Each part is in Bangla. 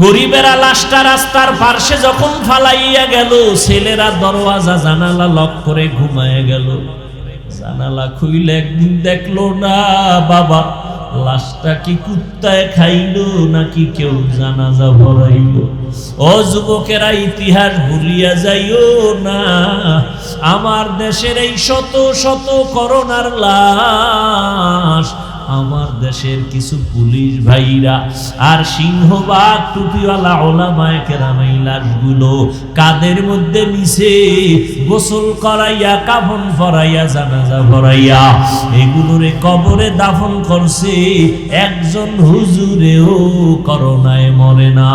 গরিবেরা লাশটা রাস্তার পার্শ্বে যখন ফালাইয়া গেল, ছেলেরা দরওয়াজা জানালা লক করে ঘুমায় গেল। জানালা খুইলে একদিন দেখলো না বাবা, লাশটা কি কুত্তায় খাইলো নাকি কেউ জানাজা পড়াইলো। ও যুবকেরা, ইতিহাস ভুলিয়া যাইও না। আমার দেশের এই শত শত করোনার লাশ আমার দেশের কিছু পুলিশ ভাইরা আর সিংহবাগ টুপিওয়ালা ওলামায়ে কেরাম এই লাশগুলো কাদের মধ্যে নিছে, গোসল করাইয়া, কাফন পরাইয়া, জানাজা পরাইয়া এগুলোরে কবরে দাফন করছে। একজন হুজুরেও করোনায় মরে না।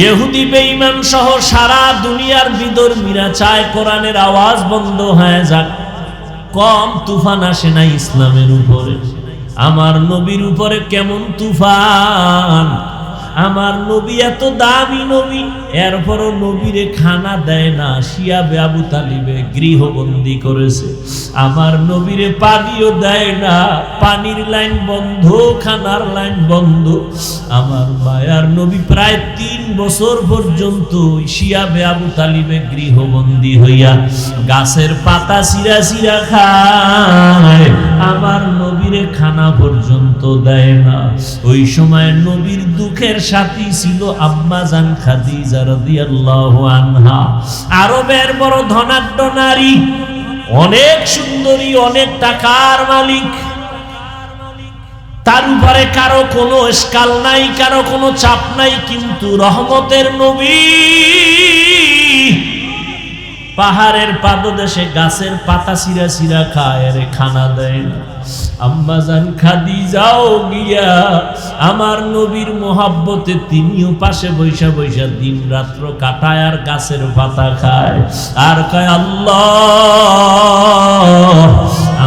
ইহুদি বেঈমান সহ সারা দুনিয়ার বিধর্মীরা চায় কোরআনের আওয়াজ বন্ধ হয়ে যাক। কম তুফান আসে না ইসলামের উপরে। আমার নবীর উপরে কেমন তুফান! আমার নবী এত দামি নবী, এরপরও নবীরে খানা দেয় না। শিয়া আবু তালিবে গৃহবন্দী করেছে। আমার নবীরে পানিও দেয় না, পানির লাইন বন্ধ, খানার লাইন বন্ধ। আমার মায়ার নবী প্রায় 3 বছর পর্যন্ত শিয়া আবু তালিবে গৃহবন্দী হইয়া গাছের পাতা চিরা চিরা খায়। আমার নবীরে খানা পর্যন্ত দেয় না। ওই সময় নবীর দুঃখের সাথী ছিল আম্মা জান খাদিজা রাদিয়াল্লাহু আনহা। আরবের বড় ধনাঢ্য নারী, অনেক সুন্দরী, অনেক টাকার মালিক। তার উপরে কারো কোনো স্কাল নাই, কারো কোনো চাপ নাই। কিন্তু রহমতের নবী পাহাড়ের পাদদেশে গাছের পাতা চিরা চিরা খায়, আরে খানা দেয় না। আম্মা জান খাদিজাও গিয়া আমার নবীর মোহাব্বতে তিনিও পাশে বৈশা বৈশা দিন রাত্র কাটায় আর গাছের পাতা খায় আর কয়, আল্লাহ,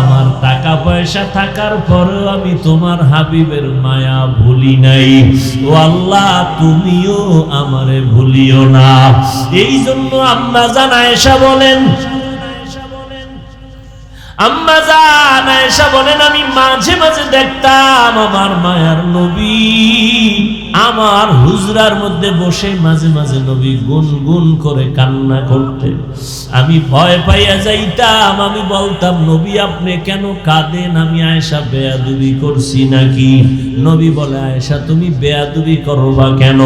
আমার টাকা পয়সা থাকার পরেও আমি তোমার হাবিবের মায়া ভুলি নাই। ও আল্লাহ, তুমিও আমারে ভুলিও না। এই জন্য আম্মা জান আয়েশা বলেন, আম্মা জান আয়েশা বলেন, আমি মাঝে মাঝে দেখতাম আমার মায়ার নবী আমার হুজরার মধ্যে বসে মাঝে মাঝে নবী গুনগুন করে কান্না করতেন। আমি ভয় পাইয়া যাইতাম। আমি বলতাম, নবী আপনি কেন কাঁদেন? আমি আয়েশা বেয়াদবি করছি নাকি? নবী বলে, আয়েশা তুমি বেয়াদবি করবা কেন?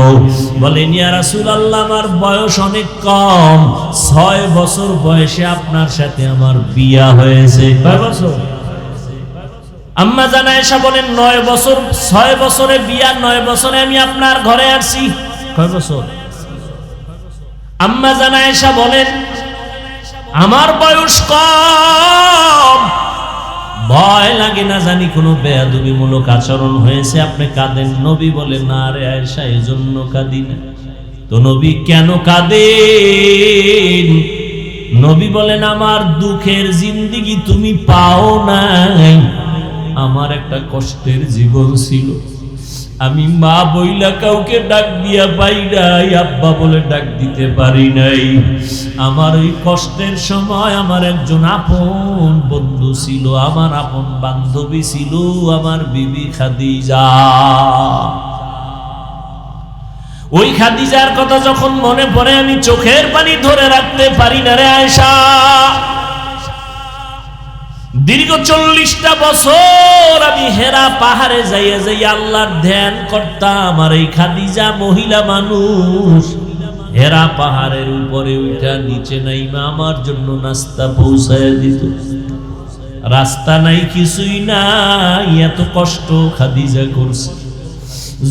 বলেন, ইয়া রাসূলুল্লাহ, আমার বয়স অনেক কম, 6 বছর বয়সে আপনার সাথে আমার বিয়া হয়েছে। কয় বছর? আম্মা জান আয়েশা বলেন, 9 বছর। 6 বছরে বিয়া, 9 বছরে আমি আপনার ঘরে আসছি। কয় বছর? আম্মা জান আয়েশা বলেন, আমার বয়স কম, ভয় লাগে না জানি কোনো বেয়াদবিমূলক আচরণ হয়েছে, আপনি কাঁদেন। নবী বলে, না রে আয়েশা, এজন্য কাঁদি না। তো নবী কেন কাঁদেন? নবী বলেন, আমার দুঃখের জিন্দেগি তুমি পাও নাই। আমার একটা কষ্টের জীবন ছিল, আমি মা বইলা কাউকে ডাক দিয়া পাই নাই, আব্বা বলে ডাক দিতে পারি নাই। আমার ওই কষ্টের সময় আমার একজন আপন বন্ধু ছিল, আমার আপন বান্ধবী ছিল, আমার বিবি খাদিজা। ওই খাদিজার কথা যখন মনে পড়ে আমি চোখের পানি ধরে রাখতে পারি না রে আয়েশা। দীর্ঘ 40টা বছর আমি হেরা পাহাড়ে যাইয়া যাইয়া আল্লাহর ধ্যান করতাম। আর এই খাদিজা মহিলা মানুষ হেরা পাহাড়ের উপরে উঠা নিচে নাইমা আমার জন্য নাস্তা পৌঁছায় দিত। রাস্তা নাই, কিছুই নাই, এত কষ্ট খাদিজা করছে।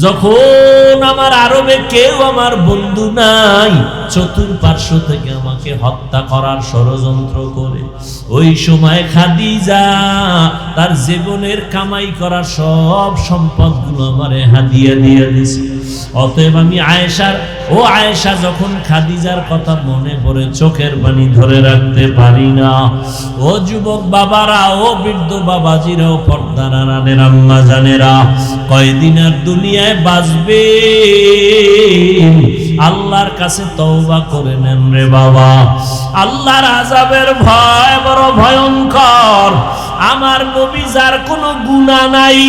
যখন আমার আরবে কেউ আমার বন্ধু নাই, চতুর্পার্শ্ব থেকে আমাকে হত্যা করার ষড়যন্ত্র করে, ওই সময় খাদিজা তার জীবনের কামাই করার সব সম্পদগুলো আমারে হাদিয়া দিয়ে দিয়েছে। অতএব আমি আয়েশার ও আয়েশা, যখন খাদিজার কথা মনে পড়ে চোখের পানি ধরে রাখতে পারি না। ও যুবক বাবারা, ও বৃদ্ধ বাবাজিরা, ও পর্দার আড়ালের আম্মা জানেরা, কয়দিন আর দুনিয়ায় বাঁচবে? আল্লাহর কাছে তওবা করে নেন রে বাবা। আল্লাহর আযাবের ভয় বড় ভয়ঙ্কর। আমার নবী যার কোনো গুনাহ নাই,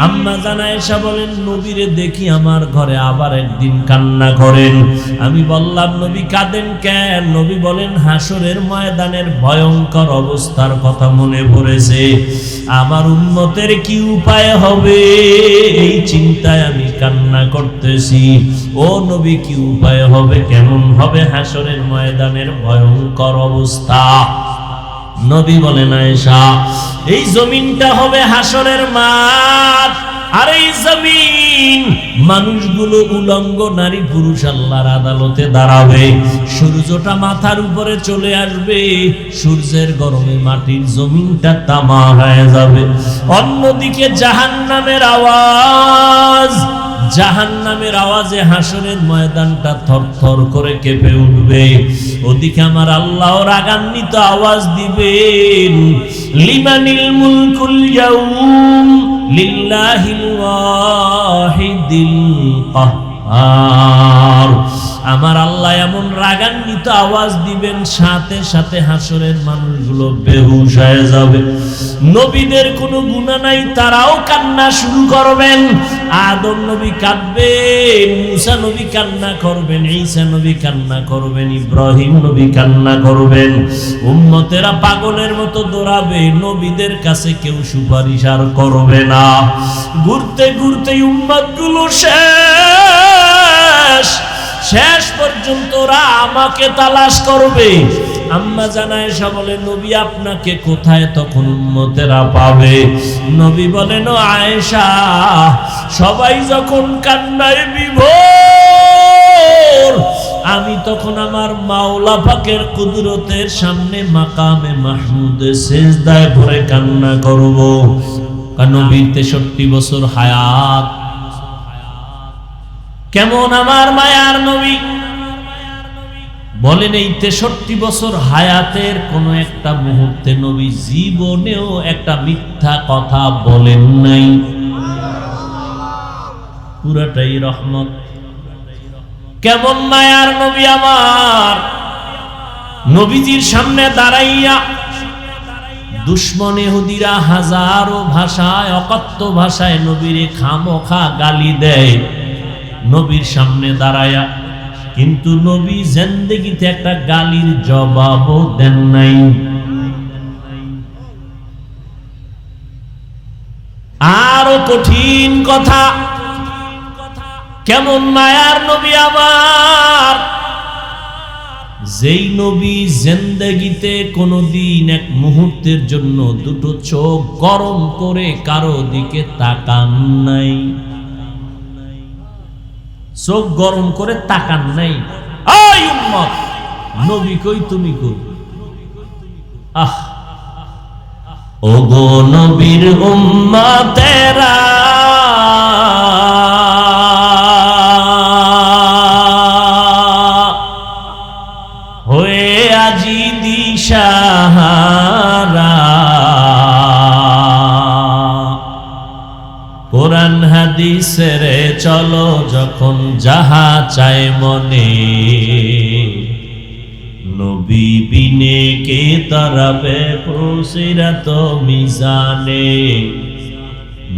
আম্মা জান আয়েশা বলেন, নবীরে দেখি আমার ঘরে আবার একদিন কান্না করেন। আমি বললাম, নবী কাঁদেন কেন? নবী বলেন, হাসরের ময়দানের ভয়ঙ্কর অবস্থার কথা মনে পড়েছে। আমার উম্মতের কি উপায় হবে, এই চিন্তায় আমি কান্না করতেছি। ও নবী, কি উপায় হবে, কেমন হবে হাসরের ময়দানের ভয়ঙ্কর অবস্থা? নবী বলেন, আয়েশা, এই জমিনটা হবে হাসরের মাঠ। আর এই জমিন, মানুষগুলো উলঙ্গ নারী পুরুষ আল্লাহর আদালতে দাঁড়াবে। সূর্যটা মাথার উপরে চলে আসবে, সূর্যের গরমে মাটির জমিনটা তামা হয়ে যাবে। অন্যদিকে জাহান্নামের আওয়াজ, জাহান্নামের আওয়াজে হাসরের ময়দানটা থরথর করে কেঁপে উঠবে। ওদিকে আমার আল্লাহ রাগান্বিত আওয়াজ দিবেন, লিমানিল মুলকুল ইয়াউম লিল্লাহিল ওয়াহিদিল কাহ্হার। আমার আল্লাহ এমন রাগান্বিত আওয়াজ দিবেন, সাথে সাথে হাসরের মানুষগুলো বেহুশ হয়ে যাবে। নবীদের কোনো গুনাহ নাই, তারাও কান্না শুরু করবেন। আদম নবী কাঁদবেন, মুসা নবী কান্না করবেন, ঈসা নবী কান্না করবেন, ইব্রাহিম নবী কান্না করবেন। উম্মতেরা পাগলের মতো দৌড়াবে, নবীদের কাছে কেউ সুপারিশ আর করবে না। ঘুরতে ঘুরতে উম্মতগুলো শেষ পর্যন্ত ওরা আমাকে তালাশ করবে। আম্মা জান আয়েশা বলে, নবী আপনাকে কোথায় তখন উম্মতেরা পাবে? নবী বলেন, ও আয়েশা, সবাই যখন কান্নায় বিভোর, আমি তখন আমার মাওলা পাকের কুদরতের সামনে মাকামে মাহমুদে সিজদায় পড়ে কান্না করব। নবীর 63 বছর হায়াত। কেমন আমার মায়ার নবী! বলেন, এই 63 বছর হায়াতের কোন একটা মুহূর্তে নবী জীবনেও একটা মিথ্যা কথা বলেন নাই। পুরাটাই রহমত। কেমন মায়ার নবী আমার! নবীজির সামনে দাঁড়াইয়া দুশ্মন ইহুদিরা হাজারো ভাষায়, অকথ্য ভাষায় নবীরে খামোখা গালি দেয় নবীর সামনে দাঁড়ায়া, কিন্তু নবী জিন্দেগিতে একটা গালির জবাবও দেন নাই। আরো কঠিন কথা, কেমন মায়ার নবী আমার! যেই নবী জিন্দেগিতে কোনদিন এক মুহূর্তের জন্য দুটো চোখ গরম করে কারো দিকে তাকান নাই, চোখ গরম করে তাকান নাই। ওই উম্মত, নবী কই তুমি কই? আহ, ওগো নবীর উম্মতেরা, হয়ে আজি দিশাহারা, কোরআন হাদিসের চলো যখন যাহা চায় মনে, নবী বিনে কে তারাবে পুসিরাত মিজানে,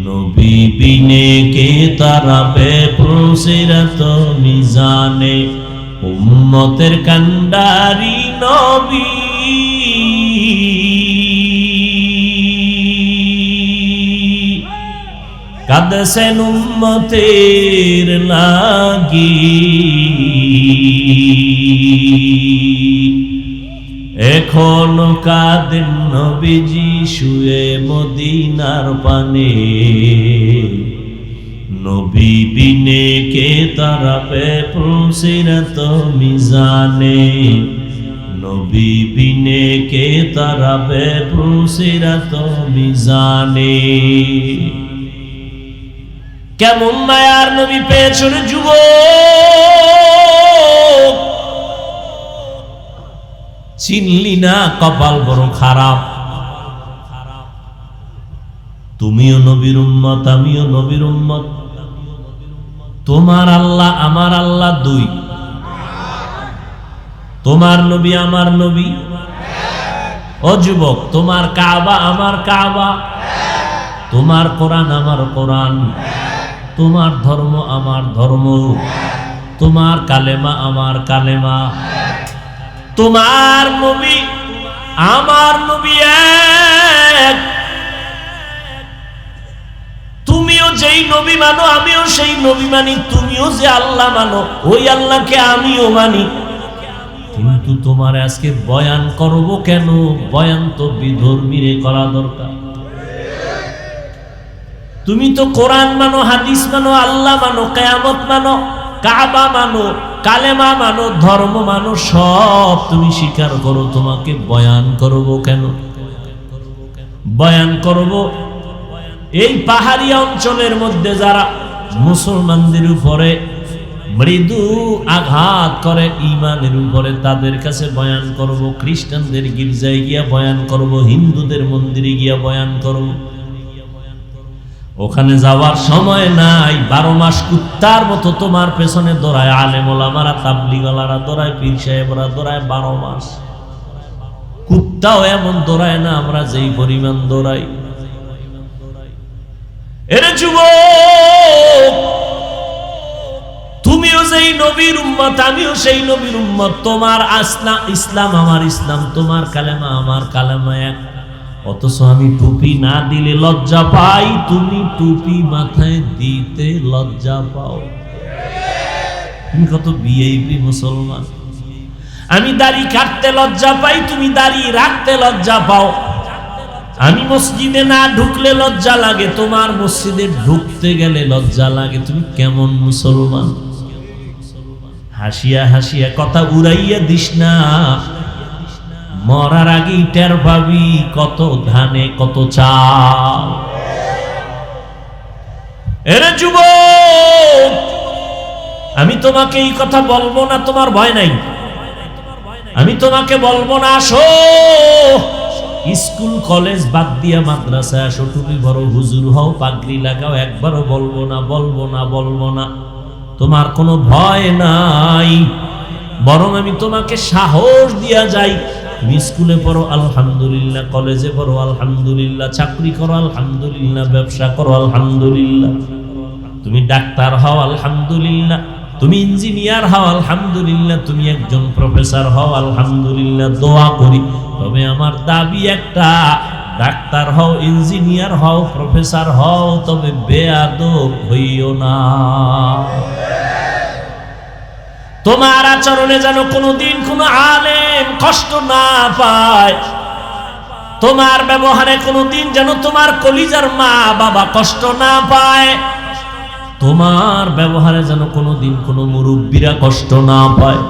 নবী বিনে কে তারাবে পুসিরাত মিজানে। উম্মতের কান্ডারি নবী, কাঁদছেন উম্মতের লাগি, এখনো কাঁদেন নবীজি শুয়ে মদিনার পানে, নবী বিনে কে তারাবে পুসিরাত মিজানে, নবী বিনে কে তারাবে পুসিরাত মিজানে। কেমন মায়ার নবী পেয়েছো রে যুবক, চিনলি না, কপাল বড় খারাপ। তুমিও নবীর উম্মত, আমিও নবীর উম্মত। তোমার আল্লাহ আমার আল্লাহ দুই, তোমার নবী আমার নবী। ও যুবক, তোমার কাবা আমার কাবা, তোমার কোরআন আমার কোরআন, তোমার ধর্ম আমার ধর্ম, তোমার কালেমা আমার কালেমা, তোমার নবী আমার নবী এক। তুমিও যেই নবী মানো আমিও সেই নবী মানি, তুমিও যে আল্লাহ মানো ওই আল্লাহকে আমিও মানি। কিন্তু তোমার আজকে বয়ান করব কেন? বয়ান তো বিধর্মীরে করা দরকার। তুমি তো কোরআন মানো, হাদিস মানো, আল্লাহ মানো, কিয়ামত মানো, কাবা মানো, কালেমা মানো, ধর্ম মানো, সব তুমি স্বীকার করো। তোমাকে বয়ান করব কেন? বয়ান করব এই পাহাড়ি অঞ্চলের মধ্যে যারা মুসলমানদের উপরে মৃদু আঘাত করে ঈমানের উপরে, তাদের কাছে বয়ান করব। খ্রিস্টানদের গির্জায় গিয়া বয়ান করব, হিন্দুদের মন্দিরে গিয়া বয়ান করব। ওখানে যাওয়ার সময় নাই। 12 মাস কুত্তার মতো তোমার পেছনে দৌড়ায় আলেম ওলামারা, তাবলিগওয়ালারা দৌড়ায়, পীর সাহেবরা দৌড়ায়। 12 মাস কুত্তাও এমন দৌড়ায় না আমরা যেই পরিমাণ দৌড়াই। এরে যুবক, তুমিও যেই নবীর উম্মত আমিও সেই নবীর উম্মত। তোমার ইসলাম আমার ইসলাম, তোমার কালেমা আমার কালেমা এক। অথচ আমি টুপি না দিলে লজ্জা পাই, তুমি টুপি মাথায় দিতে লজ্জা পাও। তুমি কত ভিআইপি মুসলমান। আমি দাড়ি কাটতে লজ্জা পাই, তুমি দাড়ি রাখতে লজ্জা পাও। আমি মসজিদে না ঢুকলে লজ্জা লাগে, তোমার মসজিদে ঢুকতে গেলে লজ্জা লাগে। তুমি কেমন মুসলমান? হাসিয়া হাসিয়া কথা উড়াইয়া দিস না, মরার আগেই টের পাবি কত ধানে কত চাল। এরে যুবক, আমি তোমাকে এই কথা বলবো না, তোমার ভয় নাই। আমি তোমাকে বলবো না আসো স্কুল কলেজ বাদ দিয়া মাদ্রাসায় আসো, টুপি বড় হুজুর হও, পাগড়ি লাগাও, একবারও বলবো না বলবো না বলবো না। তোমার কোনো ভয় নাই, বরং আমি তোমাকে সাহস দিয়া যাই। তুমি স্কুলে পড়ো আলহামদুলিল্লাহ, কলেজে পড়ো আলহামদুলিল্লাহ, চাকরি করো আলহামদুলিল্লাহ, ব্যবসা করো আলহামদুলিল্লাহ, তুমি ডাক্তার হও আলহামদুলিল্লাহ, তুমি ইঞ্জিনিয়ার হও আলহামদুলিল্লাহ, তুমি একজন প্রফেসর হও আলহামদুলিল্লাহ। দোয়া করি, তবে আমার দাবি একটা, ডাক্তার হও, ইঞ্জিনিয়ার হও, প্রফেসর হও, তবে বেয়াদব হইও না। তোমার আচরণে যেন কোনোদিন কোনো আলেম কষ্ট না পায়, তোমার ব্যবহারে কোনোদিন যেন তোমার কলিজার মা বাবা কষ্ট না পায়, তোমার ব্যবহারে যেন কোনোদিন কোনো মুরব্বীরা কষ্ট না পায়।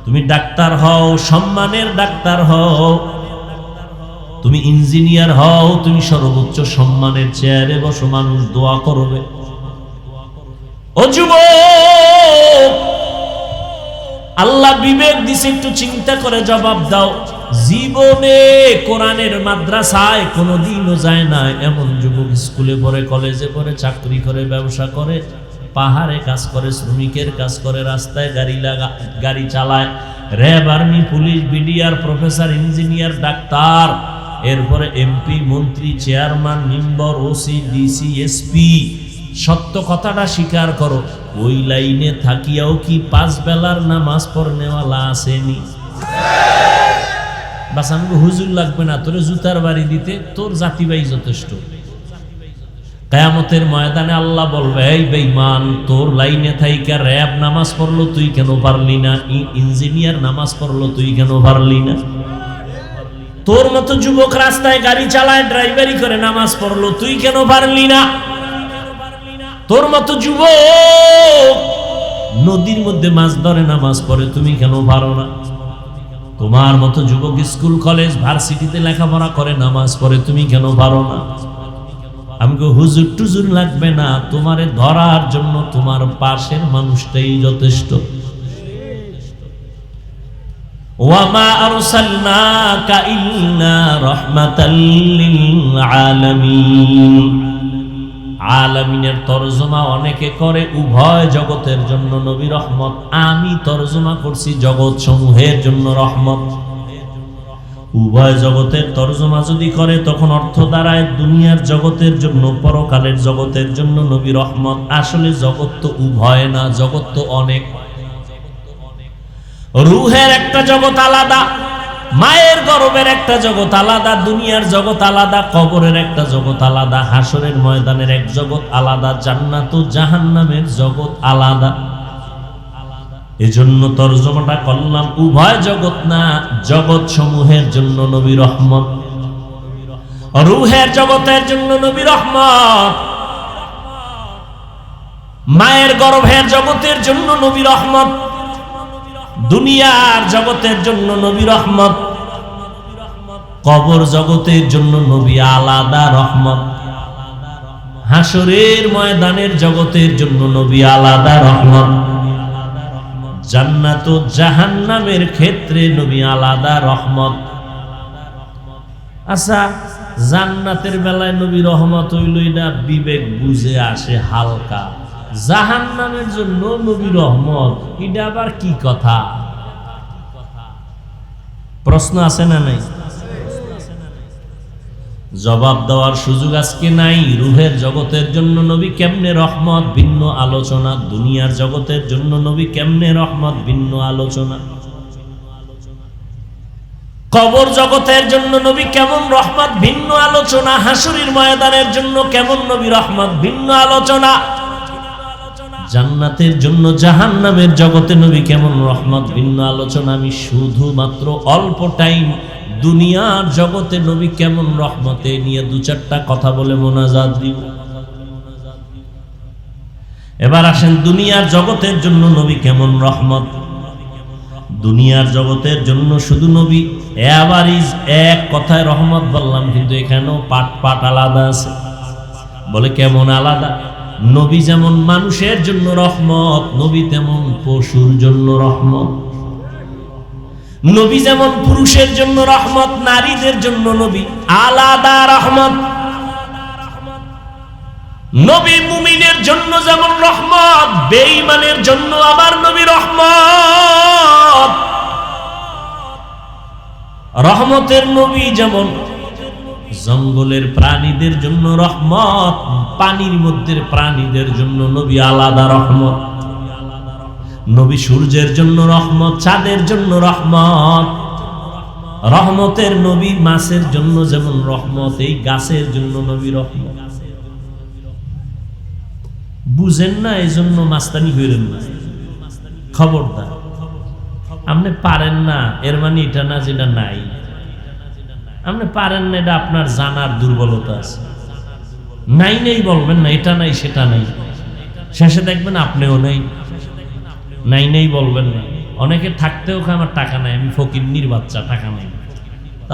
তুমি ডাক্তার হও, সম্মানের ডাক্তার হও, তুমি ইঞ্জিনিয়ার হও, তুমি সর্বোচ্চ সম্মানের চেয়ারে বসো, মানুষ দোয়া করবে। ও যুবক, আল্লাহ বিবেক দিছে, একটু চিন্তা করে জবাব দাও। জীবনে কোরআনের মাদ্রাসায় কোনোদিনও যায় না এমন যুবক স্কুলে পড়ে, কলেজে পড়ে, চাকরি করে, ব্যবসা করে, পাহাড়ে কাজ করে, শ্রমিকের কাজ করে, রাস্তায় গাড়ি চালায়, RAB, army, police, BDR, professor, engineer, doctor, এরপরে এমপি, মন্ত্রী, chairman, member, OC, DC, SP. সত্য কথাটা স্বীকার করো, ওই লাইনে থাকিয়াও কি 5 বেলার নামাজ পড়নেওয়ালা আসেনি? বাস আমাকে হুজুর লাগবে না, তোরে জুতার বাড়ি দিতে তোর জাতিবাই যথেষ্ট। কিয়ামতের ময়দানে আল্লাহ বলবে, এই বেঈমান, তোর লাইনে থাইকা র‍্যাব নামাজ পড়লো, তুই কেন পারলি না? ইঞ্জিনিয়ার নামাজ পড়লো, তুই কেন পারলি না? তোর মতো যুবক রাস্তায় গাড়ি চালায়, ড্রাইভারি করে, নামাজ পড়লো, তুই কেন পারলি না? তোর মতো যুবক নদীর মধ্যে মাছ ধরে, নামাজ পড়ে, তুমি কেন পারো না? তোমার মতো যুবক স্কুল কলেজ ভার্সিটিতে লেখাপড়া করে, নামাজ পড়ে, তুমি কেন পারো না? আমাকে হুজুর টুজুর লাগবে না, তোমারে ধরার জন্য তোমার পাশের মানুষটাই যথেষ্ট। ওয়ামা আরসালনাকা ইল্লা রাহমাতাল লিল আলামিন। আলামিনের তরজমা অনেকে করে উভয় জগতের জন্য নবী রহমত, আমি তরজমা করছি জগৎ সমূহের জন্য রহমত। উভয় জগতের তরজমা যদি করে তখন অর্থ দাঁড়ায় দুনিয়ার জগতের জন্য, পরকালের জগতের জন্য নবী রহমত। আসলে জগৎ তো উভয় না, জগৎ তো অনেক। রূহের একটা জগৎ আলাদা, মায়ের গর্ভের একটা জগৎ আলাদা, দুনিয়ার জগৎ আলাদা, কবরের একটা জগৎ আলাদা, হাসরের ময়দানের এক জগৎ আলাদা, জান্নাত ও জাহান্নামের জগৎ আলাদা। এজন্য তরজমাটা করলাম উভয় জগৎ না, জগৎ সমূহের জন্য নবী রহমত। রূহের জগতের জন্য নবী রহমত, মায়ের গর্ভের জগতের জন্য নবী রহমত, দুনিয়ার জগতের জন্য নবী রহমত, কবর জগতের জন্য নবী আলাদা রহমত, হাসরের ময়দানের জগতের জন্য নবী আলাদা রহমত, জান্নাত ও জাহান্নামের ক্ষেত্রে নবী আলাদা রহমত। আচ্ছা, জান্নাতের বেলায় নবী রহমত হইল এটা বিবেক বুঝে আসে হালকা, জাহান্নামের জন্য নবী রহমত এটা আবার কি কথা? প্রশ্ন আছে না নাই? জবাব দেওয়ার সুযোগ আজকে নাই। রূহের জগতের জন্য নবী কেমনে রহমত, ভিন্ন আলোচনা। দুনিয়ার জগতের জন্য নবী কেমনে রহমত, ভিন্ন আলোচনা। কবর জগতের জন্য নবী কেমন রহমত, ভিন্ন আলোচনা। হাসরের ময়দানের জন্য কেমন নবী রহমত, ভিন্ন আলোচনা। জান্নাতের জন্য জাহান্নামের জগতে নবী কেমন রহমত, ভিন্ন আলোচনা। আমি শুধুমাত্র অল্প টাইম দুনিয়ার জগতে নবী কেমন রহমতে নিয়ে দু চারটা কথা বলে মোনাজাত দিব। এবার আসেন দুনিয়ার জগতের জন্য নবী কেমন রহমত। দুনিয়ার জগতের জন্য শুধু নবী এভারেজ এক কথায় রহমত বললাম, কিন্তু এখানেও পাট পাট আলাদা আছে। বলে কেমন আলাদা? নবী যেমন মানুষের জন্য রহমত, নবী তেমন পশুর জন্য রহমত। নবী যেমন পুরুষের জন্য রহমত, নারীদের জন্য নবী আলাদা রহমত। নবী মুমিনের জন্য যেমন রহমত, বেঈমানের জন্য আবার নবী রহমত। রহমতের নবী যেমন জঙ্গলের প্রাণীদের জন্য রহমত, পানির মধ্যে প্রাণীদের জন্য নবী আলাদা রহমত। নবী সূর্যের জন্য রহমত, চাঁদের জন্য রহমত। রহমতের নবী মাছের জন্য যেমন রহমত, এই গাছের জন্য নবী রহমত। বুঝেন না, এই জন্য মাস্তানি করেন না, খবরদার। আপনি পারেন না এর মানে এটা না যেটা নাই। আপনি পারেন না এটা আপনার জানার দুর্বলতা আছে। নাই নেই বলবেন না, এটা নাই সেটা নাই, শেষে দেখবেন আপনিও নাই। নাই নেই বলবেন না। অনেকে থাকতেও আমার টাকা নাই, আমি ফকিন্নির বাচ্চা, টাকা নাই।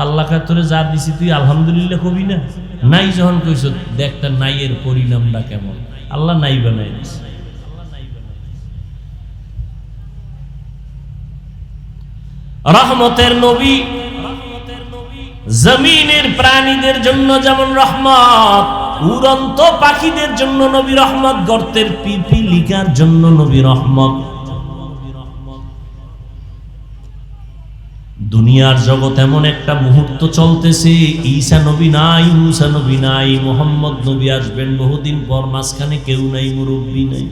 আল্লাহ তোরে যা দিছি তুই আলহামদুলিল্লাহ কবি না? নাই যখন কইস দেখতে নাই এর পরিণামটা কেমন। আল্লাহ নাই বানাই দিছে। রহমতের নবী জমিনের প্রাণীদের জন্য যেমন রহমত, উড়ন্ত পাখিদের জন্য নবী রহমত, গর্তের পিপিলিকার জন্য নবী রহমত। দুনিয়ার জগৎ এমন একটা মুহূর্ত চলতেছে, ঈসা নবী নাই, মুসা নবী নাই, মুহাম্মদ নবী আসবেন বহুদিন পর, মাঝখানে কেউ নাই, মুরব্বী নাই।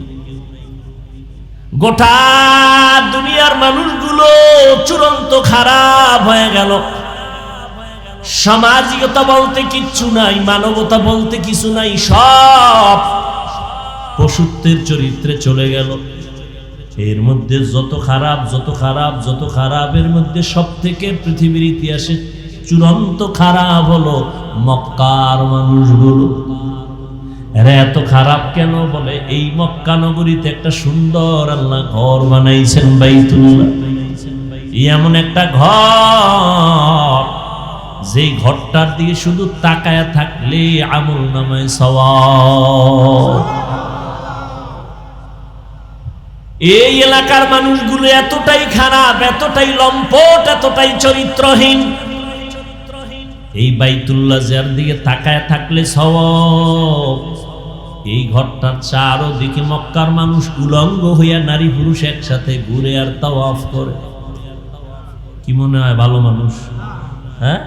গোটা দুনিয়ার মানুষগুলো চূড়ান্ত খারাপ হয়ে গেল। সামাজিকতা বলতে কিচ্ছু নাই, মানবতা বলতে কিছু নাই, সব পশুত্বের চরিত্রে চলে গেল। এর মধ্যে যত খারাপ যত খারাপ যত খারাপের মধ্যে সব থেকে পৃথিবীর ইতিহাসে চূড়ান্ত খারাপ হলো মক্কার মানুষগুলো। এরা এত খারাপ কেন? বলে এই মক্কা নগরীতে একটা সুন্দর আল্লাহ ঘর বানাইছেন, বাইতুল্লাহ। এমন একটা ঘর যেই ঘরটার দিকে শুধু তাকায়া থাকলে আমল নামায় সওয়াব। এই এলাকার মানুষগুলো এতটাই খারাপ, এতটাই লম্পট, এতটাই চরিত্রহীন, এই বাইতুল্লাহ যার দিকে তাকায় থাকলে সওয়াব। এই ঘরটার চারদিকে মক্কার মানুষ উলঙ্গ হইয়া নারী পুরুষ একসাথে ঘুরে আর তাওয়াফ করে। কি মনে হয় ভালো মানুষ? হ্যাঁ,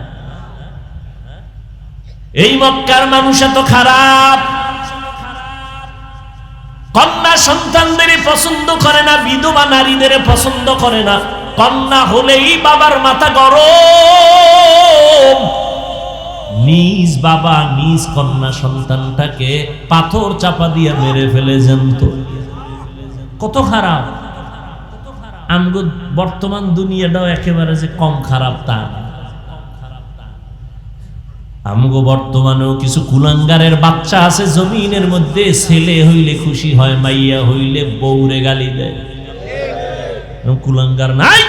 এই মক্কার মানুষ এত খারাপ, কন্যা সন্তানদের পছন্দ করে না, বিধবা নারীদের পছন্দ করে না। কন্যা হলেই বাবার মাথা গরম, নিজ বাবা নিজ কন্যা সন্তানটাকে পাথর চাপা দিয়া মেরে ফেলে জ্যান্ত। কত খারাপ! আমগো বর্তমান দুনিয়াটাও একেবারে যে কম খারাপ তা না। আমগো বর্তমানেও কিছু কুলাঙ্গারের বাচ্চা আছে জমিনের মধ্যে, ছেলে হইলে খুশি হয়, মাইয়া হইলে বউরে গালি দেয়। কুলাঙ্গার নাই?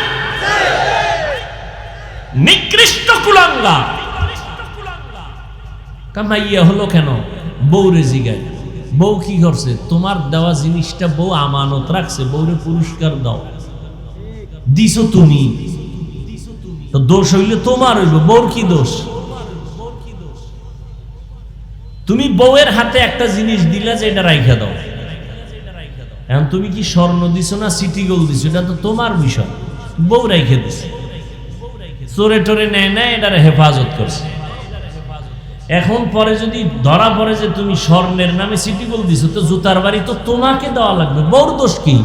নিকৃষ্ট কুলাঙ্গার। মাইয়া হলো কেন? বউরে জিগায়, বউ কি করছে? তোমার দেওয়া জিনিসটা বউ আমানত রাখছে, বউরে পুরস্কার দাও। দিছো তুমি, তো দোষ হইলে তোমার হইব, বউর কি দোষ? তুমি বউয়ের হাতে একটা জিনিস দিলা যে এটা রাইখা দাও, এখন তুমি কি স্বর্ণ দিছো না সিটি গোল্ড দিছো, এটা তো তোমার বিষয়। বউ রাইখে দিছে, চোরে টোরে নেয় না, এটার হেফাজত করছে। এখন পরে যদি ধরা পড়ে যে তুমি স্বর্ণের নামে সিটি গোল্ড দিছো, তো জুতার বাড়ি তো তোমাকে দেওয়া লাগবে, বউর দোষ কি?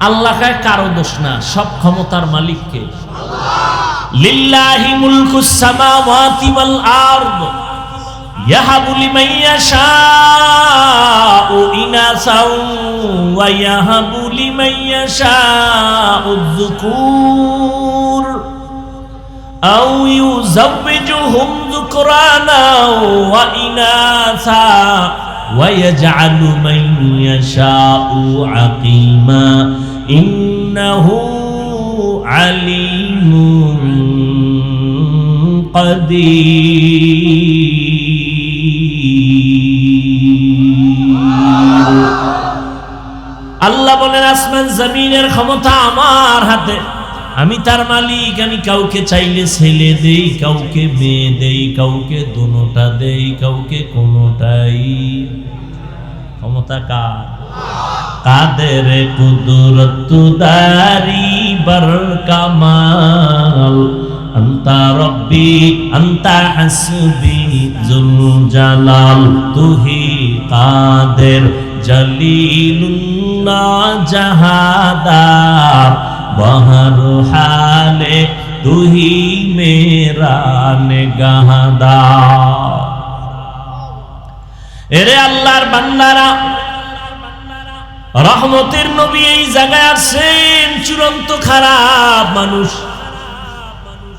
আল্লাহ কায় কারো দোষ না, সব ক্ষমতার মালিককে। লিল্লাহি মুলকুস সামাওয়াতি ওয়াল আরদ ইয়াহাবু লিমান ইয়াশাউ ইনাসাও ওয়া ইয়াহাবু লিমান ইয়াশাউ যুকুর আও ইউযাওবিজুহুম যুকরানা ওয়া ইনাসা ওয়া ইয়াজআলু মান ইয়াশাউ আকিমা ইন্নাহু আলিমুন কাদির। আল্লাহ বলেন আসমান জমিনের ক্ষমতা আমার হাতে, আমি তার মালিক। আমি কাউকে চাইলে ছেলে দেই, কাউকে মেয়ে দেই, কাউকে দুটোটা দেই, কাউকে কোনোটাই। ক্ষমতা কার? কাদের কুদরত দারি বার কামাল আন্তা রব্বি আন্তা হাসবি জুল জালাল তুহি কাদের জলিলুল্লাহ জাহাদার বহর হালে তুহি মেরা নিগাহদার। এরে আল্লাহর বান্দারা, রহমতের নবী এই জায়গায় আসেন। চূড়ান্ত খারাপ মানুষ।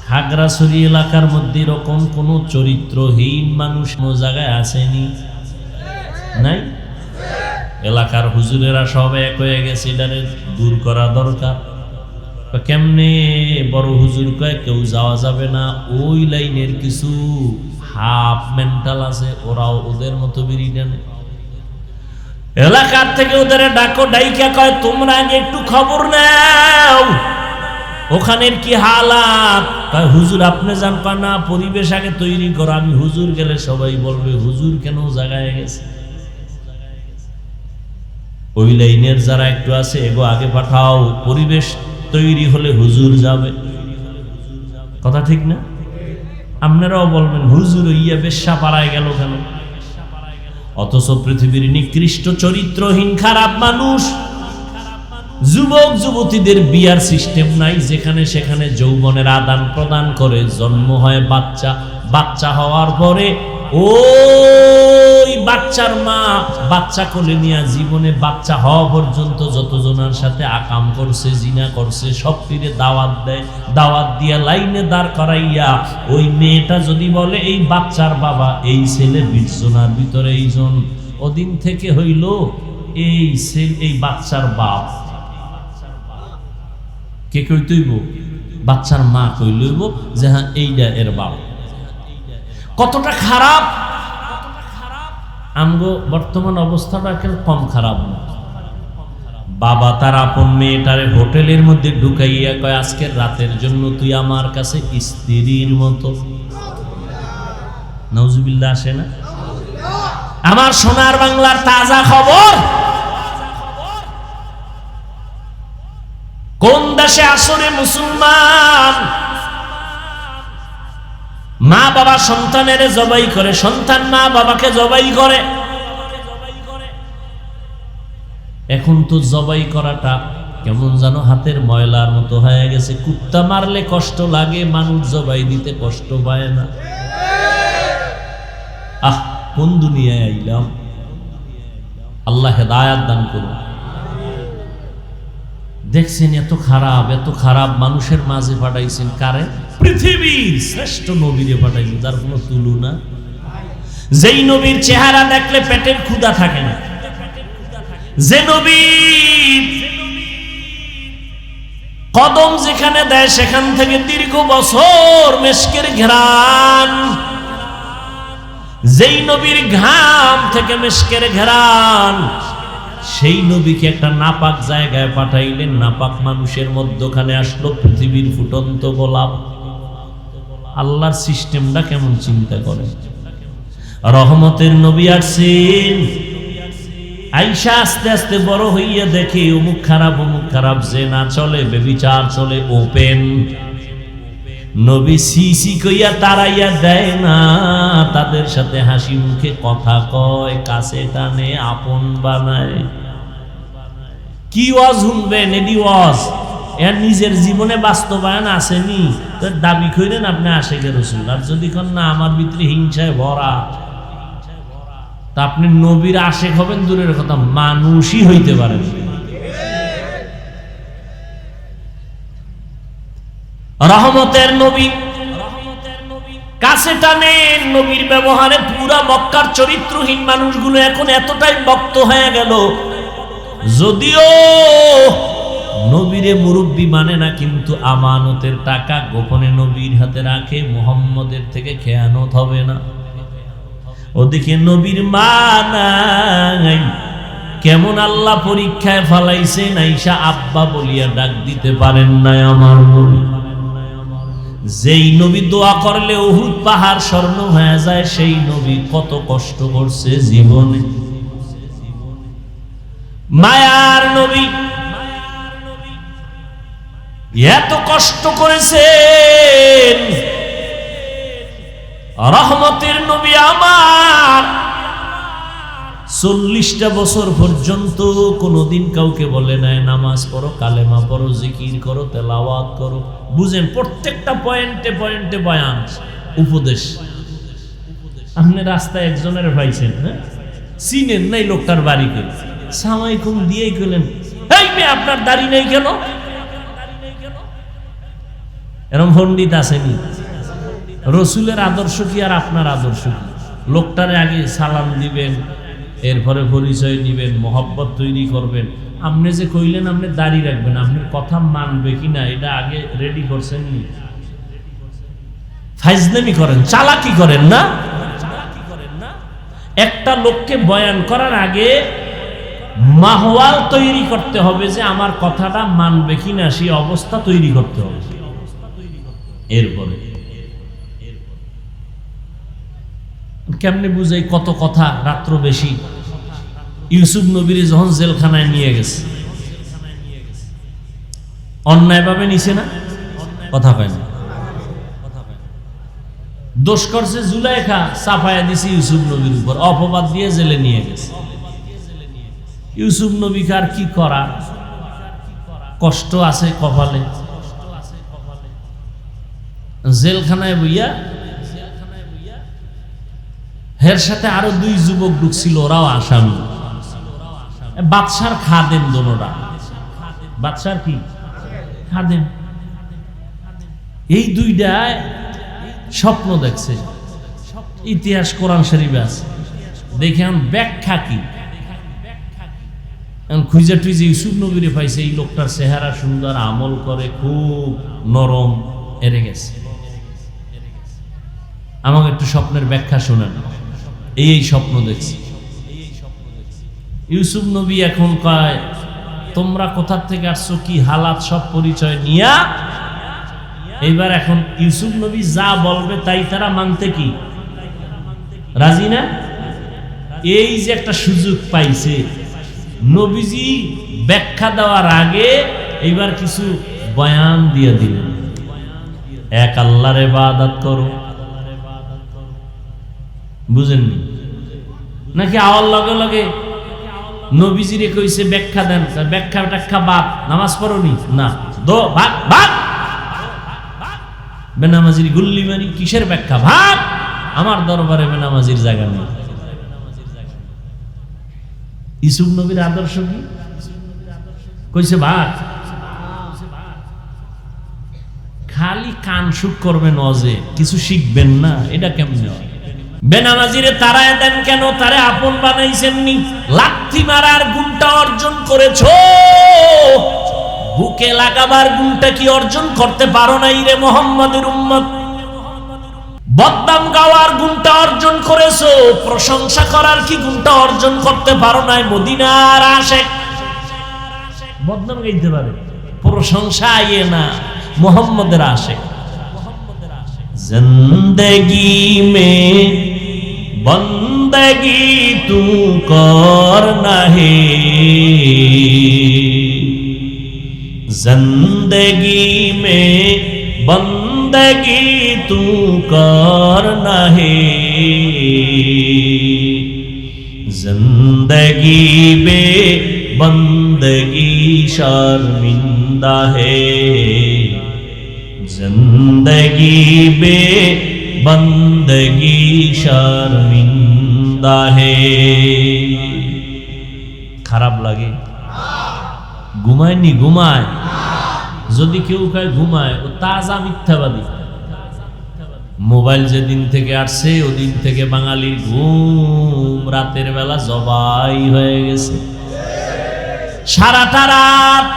খাগড়াছড়ি এলাকার মধ্যে এরকম কোন চরিত্রহীন মানুষ কোন জায়গায় আসেনি? নাই? এলাকার হুজুরেরা সব এক হয়ে গেছে, এটারে দূর করা দরকার। কেমনে? বড় হুজুর কয় কেউ যাওয়া যাবে না, ওই লাইনের কিছু হাফ মেন্টাল আছে, ওরাও ওদের মতো বিড়ি টানে। এলাকার থেকে ওদের ডাকো, ডাইকা কয় তোমরা আগে একটু খবর নাও, ওখানের কি হালাত। কয় হুজুর আপনি জানপা না, পরিবেশ আগে তৈরি করো। আমি হুজুর গেলে সবাই বলবে হুজুর কেন জায়গায় গেছে। ওই লাইনের যারা একটু আছে এগো আগে পাঠাও, পরিবেশ তৈরি হলে হুজুর যাবে। কথা ঠিক না? আপনারাও বলবেন হুজুর ইয়া বেশ্যা পাড়ায় গেল কেন? অথচ পৃথিবীর নিকৃষ্ট চরিত্রহীন খারাপ মানুষ, যুবক যুবতীদের বিয়ার সিস্টেম নাই, যেখানে সেখানে যৌবনের আদান প্রদান করে। জন্ম হয় বাচ্চা, বাচ্চা হওয়ার পরে ওই বাচ্চার মা বাচ্চা কোলে নিয়ে জীবনে বাচ্চা হওয়া পর্যন্ত যতজনের সাথে আকাম করছে, জিনা করছে, সব ফিরে দাওয়াত দেয়। দাওয়াত দিয়া লাইনে দাঁড় করাইয়া ওই মেয়েটা যদি বলে এই বাচ্চার বাবা এই ছেলে 20 জনের ভিতরে এইজন, ওদিন থেকে হইল এই বাচ্চার বাপ। কে কইতইব? বাচ্চার মা কই লইব যে হ্যাঁ এইটা এর বাপ। কতটা খারাপ! আমগো বর্তমান অবস্থাটা কম খারাপ না। বাবা তার আপন মেয়েটারে হোটেলের মধ্যে ঢুকাইয়া কয় আজকের রাতের জন্য তুই আমার কাছে স্ত্রীর মতো। নাউজুবিল্লাহ আসে না? আমার সোনার বাংলার তাজা খবর, কোন দেশে আসরে মুসলমান মা বাবা সন্তানের জবাই করে, সন্তান মা বাবাকে জবাই করে। এখন তো জবাই করাটা কেমন যেন হাতের ময়লার মতো হয়ে গেছে। কুত্তা মারলে কষ্ট লাগে, মানুষ জবাই দিতে কষ্ট পায় না। আহ, কোন দুনিয়ায় আইলাম! আল্লাহ হেদায়াত দান করুন। দেখছেন এত খারাপ, এত খারাপ মানুষের মাঝে পাঠাইছেন কারে? পৃথিবীর শ্রেষ্ঠ নবীরে পাঠাইছেন, যার কোনো তুলনা। যেই নবীর চেহারা দেখলে পেটের ক্ষুধা থাকে না, যে নবী কদম যেখানে দেয় সেখান থেকে দীর্ঘ বছর মেশকের ঘ্রাণ, যেই নবীর ঘাম থেকে মেশকের ঘ্রাণ, সেই নবীকে একটা নাপাক জায়গায় পাঠাইলেন, নাপাক মানুষের মধ্যখানে আসলো পৃথিবীর ফুটন্ত গোলাপ। আল্লাহর সিস্টেমটা কেমন চিন্তা করে! রহমতের নবী আসছেন, আইসা আস্তে আস্তে বড় হইয়া দেখে অমুক খারাপ, যে না চলে, বেবিচার চলে ওপেন। নবী সিসি কইয়া তারাইয়া দেয় না, তাদের সাথে হাসি মুখে কথা কয়, কাছে টানে, আপন বানায়। কি ওয়াজ শুনবেন? এডি ওয়াজ এর নিজের জীবনে বাস্তবায়ন আসেনি তো দাবি করেন আপনি আশেকে রাসূল। আর যদি কোন না আমার ভিতরে হিংসায় ভরা, তা আপনি নবীর আশেক হবেন দূরের কথা, মানুষই হইতে পারেন। রহমতের নবী কাছে টানেন, নবীর ব্যবহারে পুরা মক্কার চরিত্রহীন মানুষগুলো এখন এতটাই ভক্ত হয়ে গেল, যদিও নবীরে মুরব্বী মানে না, কিন্তু আমানতের টাকা গোপনে নবীর হাতে রাখে, মুহাম্মদের থেকে খেয়ানত হবে না। ওদিকে নবীর মা নাই, কেমন আল্লাহ পরীক্ষায় ফালাইছে, নাইসা আব্বা বলিয়া ডাক দিতে পারেন নাই আমার নবী। যেই নবী দোয়া করলে উহুদ পাহাড় স্বর্ণ হয়ে যায়, সেই নবী কত কষ্ট করছে জীবনে। মায়ার নবী এত কষ্ট করেছেন। রহমতের নবী আমার 40টা বছর পর্যন্ত কোনদিন কাউকে বলে নাই নামাজ পড়ো, কালেমা পড়ো, জিকির করো, তেলাওয়াত করো। বুঝেন, প্রত্যেকটা পয়েন্টে পয়েন্টে বয়ান, উপদেশ। আপনি রাস্তায় একজনের পাইছেন, হ্যাঁ, চিনেন নাই লোকটার বাড়িকে, সামাইকুম দিয়েই গেলেন, এই মেয়ে আপনার দাড়ি নেই কেন? এরকম পণ্ডিত আসেনি? রসুলের আদর্শ কি আর আপনার আদর্শ কি? লোকটারে আগে সালাম দিবেন, এরপরে পরিচয় নিবেন, মহব্বত তৈরি করবেন। আপনি যে কইলেন আপনি দাড়ি রাখবেন, আপনার কথা মানবে কিনা এটা আগে রেডি করছেন নি? ফাইজলামি করেন, চালাকি করেন না? একটা লোককে বয়ান করার আগে মাহওয়াল তৈরি করতে হবে যে আমার কথাটা মানবে কিনা, সেই অবস্থা তৈরি করতে হবে। এরপরে কেমনে বুঝাই কত কথা, রাত্র বেশি। ইউসুফ নবীর যখন জেলখানায় নিয়ে গেছে, অন্যায় ভাবে নিছে না? কথা পায় না, দোষ করছে জুলাইখা, চাপায়া দিছে ইউসুফ নবীর উপর, অপবাদ দিয়ে জেলে নিয়ে গেছে। ইউসুফ নবীকে আর কি করা, কষ্ট আছে কপালে। জেলখানায় বইয়া এর সাথে আরো 2 যুবক ঢুকছিল, ওরাও আসামি। বাদশার খাদেম দোনোটা, বাদশার কি খাদেম। এই দুইটায় স্বপ্ন দেখছে, ইতিহাস কোরআন শরীফে আছে। দেখেন ব্যাখ্যা কি? এখন খুঁজে টুইজে ইউসুফ নবীরে পাইছে, এই লোকটার চেহারা সুন্দর, আমল করে, খুব নরম, এড়ে গেছে। আমাকে একটু স্বপ্নের ব্যাখ্যা শোনেন। এই স্বপ্ন দেখছি। ইউসুফ নবী এখন কয়, তোমরা কোথা থেকে আসছো, কি হালাত, সব পরিচয় নিয়া এইবার এখন ইউসুফ নবী যা বলবে তাই তারা মানতে কি রাজি না? এই যে একটা সুযোগ পাইছে, নবীজি ব্যাখ্যা দেওয়ার আগে এইবার কিছু বয়ান দিয়ে দিলেন। এক আল্লাহর ইবাদত করো, বুঝেননি নাকি? আওয়ার লগে লগে নবীজিরে কইছে ব্যাখ্যা দেন, ব্যাখ্যা বাদ, নামাজ পড়নি না, দো ভাগ ভাগ, বেনামাজির গুল্লি মারি, কিসের ব্যাখ্যা, ভাগ, আমার দরবারে বেনামাজির জায়গা নেই। ইউসুফ নবীর আদর্শ কি? কইছে ভাগ। খালি কান সুখ করবেন, অজে কিছু শিখবেন না, এটা কেমনে হয়? বেনামাজিরে তারায় দেন কেন? তারে আপন বানাইছেননি। লাথি মারার গুণটা অর্জন করেছো, বুকে লাগাবার গুণটা কি অর্জন করতে পারো নাই রে মুহাম্মাদের উম্মত? বদনাম গাওয়ার গুণটা অর্জন করেছো, প্রশংসা করার কি গুণটা অর্জন করতে পারো নাই? মদিনার আশিক বদনাম গাইতে পারে, প্রশংসা আইয়ে না, মুহাম্মাদের আশিক। জিন্দেগি মে বন্দগি তু করনা হে, जिंदगी में बंदगी तू करना है, जिंदगी में बंदगी शर्मिंदा है, जिंदगी में बंदगी शर्मिंदा है। খারাপ লাগে? ঘুমায়নি? ঘুমায়। যদি কেউ কয় ঘুমায়, ও তাজা মিথ্যাবাদী। মোবাইল যেদিন থেকে আসছে ওদিন থেকে বাঙালির ঘুম রাতের বেলা জবাই হয়ে গেছে। সারাটা রাত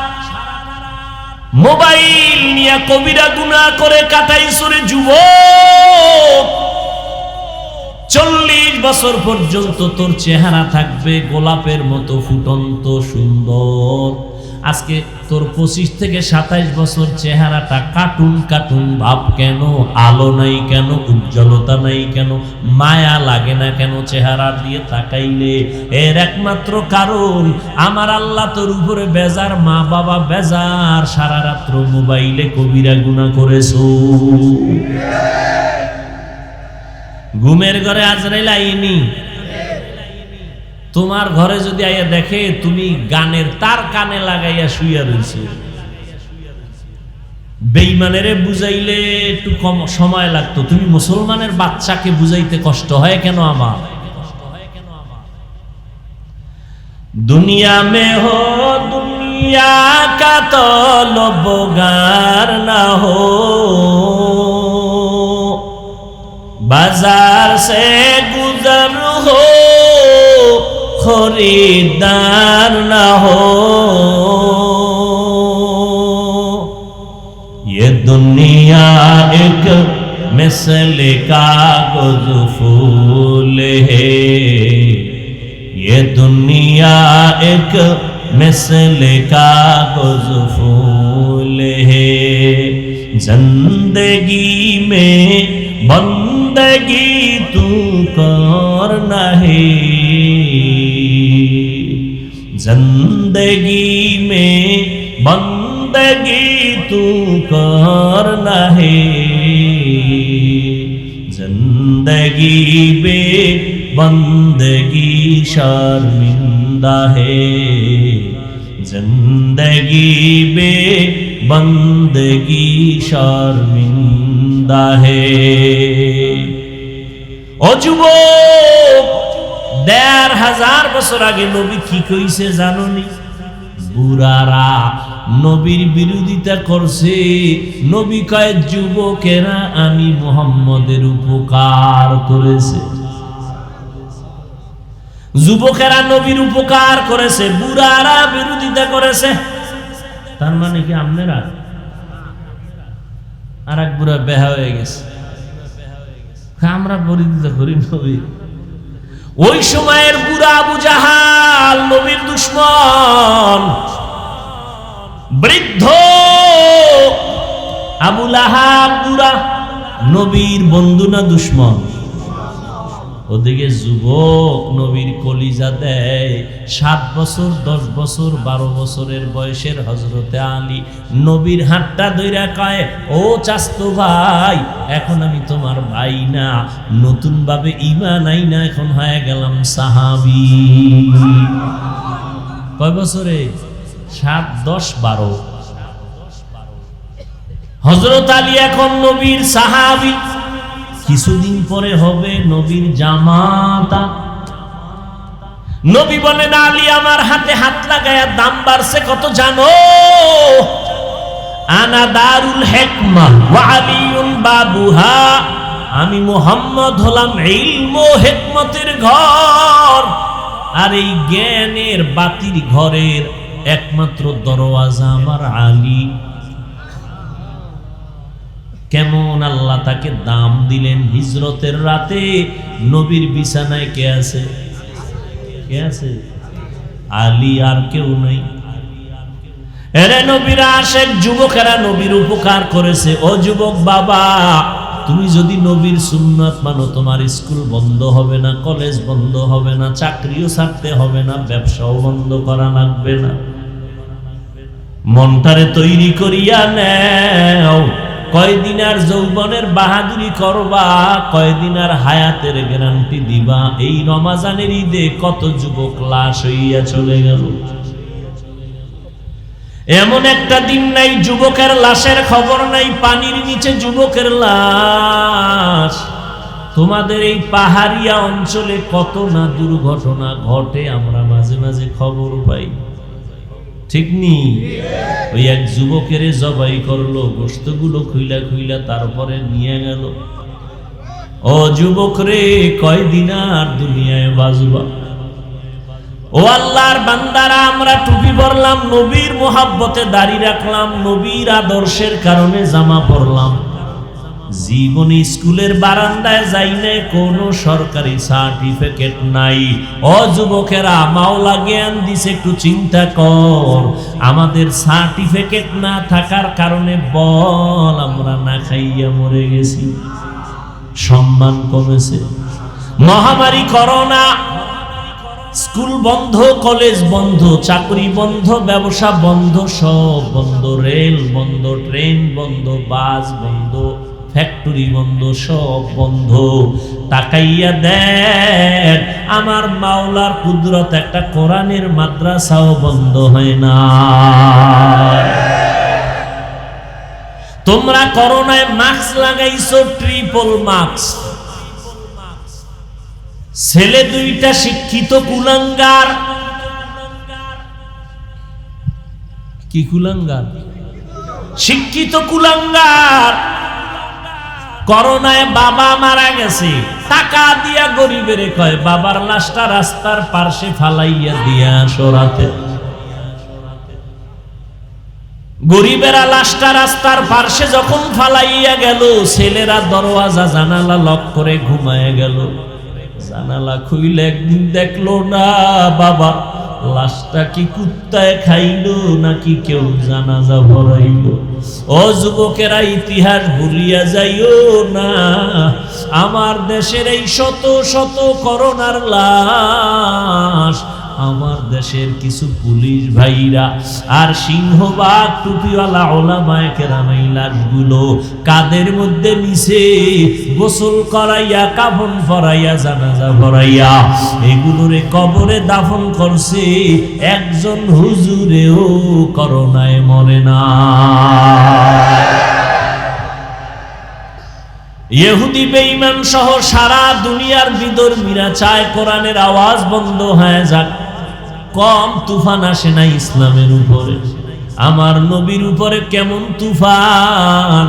মোবাইল নিয়ে কবিরা গুনাহ করে কাটাইছো রে যুবক। 40 বছর পর্যন্ত তোর চেহারা থাকবে গোলাপের মতো ফুটন্ত সুন্দর। আজকে তোর 25 থেকে 27 বছর চেহারাটা কার্টুন কার্টুন ভাব কেন? আলো নাই কেন? উজ্জ্বলতা নাই কেন? মায়া লাগে না কেন চেহারা দিয়ে তাকাইলে? এর একমাত্র কারণ আমার আল্লাহ তোর উপরে বেজার, মা বাবা বেজার, সারা রাত্র মোবাইলে কবিরা গুনাহ করেছো। ঘুমের ঘরে আজরাইল আইনি। তোমার ঘরে যদি আইয়া দেখে তুমি গানের তার কানে লাগাইয়া শুইয়া রইছো, বেঈমানেরে বুঝাইলে একটু কম সময় লাগতো, তুমি মুসলমানের বাচ্চাকে বুঝাইতে কষ্ট হয় কেন? আমার দুনিয়া মে হো দুনিয়া কা তলবগার না হো, बाजार से गुजर हो खरीदार न हो, ये दुनिया एक मिसल कागज फूल है, ये दुनिया एक मिसल कागज फूल है, जिंदगी में बंदगी तू करना है, जिंदगी में बंदगी तू करना है, जिंदगी में बंदगी शर्मिंदा है, जिंदगी में बंदगी शर्मिंदा है। ও যুবক, 1500 বছর আগে নবী কি কইছে জানোনি? বুড়ারা নবীর বিরোধিতা করছে। নবী কয় যুবকেরা আমি মুহাম্মদের উপকার করেছে। যুবকেরা নবীর উপকার করেছে, বুড়ারা বিরোধিতা করেছে। তার মানে কি আপনারা আর এক বুড়া বেহা হয়ে গেছে, আমরা বিরোধিতা করি নবী। ওই সময়ের বুড়া আবু জাহাল নবীর দুশমন, বৃদ্ধ আবু লাহাব বুড়া নবীর বন্ধু না দুশমন? ওদিকে যুবক নবীর কলিজা দেয়, 7 বছর 10 বছর 12 বছরের বয়সের হযরতে আলী নবীর হাতটা ধইরা কয়, ও চাচতো ভাই, এখন আমি তোমার ভাই না, নতুন ভাবে ঈমান আইনা এখন হয়ে গেলাম সাহাবী। কয় বছরে? 7, 10, 12। হযরত আলী এখন নবীর সাহাবী, কিছুদিন পরে হবে নবীর জামাতা। নবী বলেন, আলী আমার হাতে হাত লাগায়া দাম বাড়ছে কত জানো? আনা দারুল হিকমা ওয়া আলিউন বাবুহা, আমি মুহাম্মদ হলাম ইলম ও হিকমতের ঘর, আর এই জ্ঞানের বাতির ঘরের একমাত্র দরওয়াজা আমার আলী। কেমন আল্লাহ তাকে দাম দিলেন। হিজরতের রাতে নবীর বিছানায় কে আছে? কে আছে? আলী, আর কেউ নাই। এরে নবীর আশেক যুবকেরা নবীর উপকার করেছে। ও যুবক বাবা, তুমি যদি নবীর সুন্নাত মানো, তোমার স্কুল বন্ধ হবে না, কলেজ বন্ধ হবে না, চাকরিও ছাড়তে হবে না, ব্যবসাও বন্ধ করা লাগবে না। মনটারে তৈরি করিয়া নেও, কয়দিন আর যৌবনের বাহাদুরি করবা, কয়দিন আর হায়াতের গ্যারান্টি দিবা। এই রমাজানের ঈদে কত যুবক লাশ হইয়া চলে গেল। এমন একটা দিন নাই যুবকের লাশের খবর নাই, পানির নিচে যুবকের লাশ। তোমাদের এই পাহাড়িয়া অঞ্চলে কত না দুর্ঘটনা ঘটে, আমরা মাঝে মাঝে খবর পাই, ঠিক নি? ওই এক যুবকের জবাই করলো, গোশতগুলো খুইলা খুইলা তারপরে নিয়ে গেল। ও যুবক রে, কয়দিন আর দুনিয়ায় বাজবা? ও আল্লাহর বান্দারা, আমরা টুপি পরলাম, নবীর মোহাব্বতে দাড়ি রাখলাম, নবীর আদর্শের কারণে জামা পরলাম, জীবনে স্কুলের বারান্দায় যাই নাই, কোনো সরকারি সার্টিফিকেট নাই। ও যুবকেরা, মাওলা জ্ঞান দিছে, একটু চিন্তা কর। আমাদের সার্টিফিকেট না থাকার কারণে বল আমরা না খাইয়া মরে গেছি, সম্মান কমেছে। মহামারী করোনা, স্কুল বন্ধ, কলেজ বন্ধ, চাকরি বন্ধ, ব্যবসা বন্ধ, সব বন্ধ, রেল বন্ধ, ট্রেন বন্ধ, বাস বন্ধ, ফ্যাক্টরি বন্ধ, সব বন্ধ। তাকাইয়া দেখ, আমার মাওলার কুদরত, একটা কোরআনের মাদ্রাসাও বন্ধ হয় না। তোমরা করোনায় মাস্ক লাগাইছো, ট্রিপল মাস্ক। ছেলে দুইটা শিক্ষিত কুলাঙ্গার। কি কুলাঙ্গার? শিক্ষিত কুলাঙ্গার। করোনায় বাবা মারা গেছে, টাকা দিয়া গরিবের কয় বাবার লাশটা রাস্তার পাশে ফালাইয়া দিয়া সরাতে। গরিবেরা লাশটা রাস্তার পাশে যখন ফালাইয়া গেল, ছেলেরা দরওয়াজা জানালা লক করে ঘুমায় গেল। জানালা খুইলে একদিন দেখলো না বাবা লাশটা কি কুত্তায় খাইলো নাকি কেউ জানাজা ভরাইলো। ও যুবকেরা, ইতিহাস ভুলিয়া যাইও না। আমার দেশের এই শত শত করোনার লাশ, আমার দেশের কিছু পুলিশ ভাইরা আর সিংহবাগ টুপিওয়ালা ওলামায়ে কেরাম এই লাশগুলো কাদের মধ্যে নিছে, গোসল করাইয়া, কাফন পরাইয়া, জানাজা পরাইয়া এগুলোরে কবরে দাফন করছে। একজন হুজুরেও করোনায় মরে না। ইহুদি বেঈমান সহ সারা দুনিয়ার বিধর্মীরা চায় কোরআনের আওয়াজ বন্ধ হয়ে যাক। কম তুফান আসে না ইসলামের উপরে। আমার নবীর উপরে কেমন তুফান!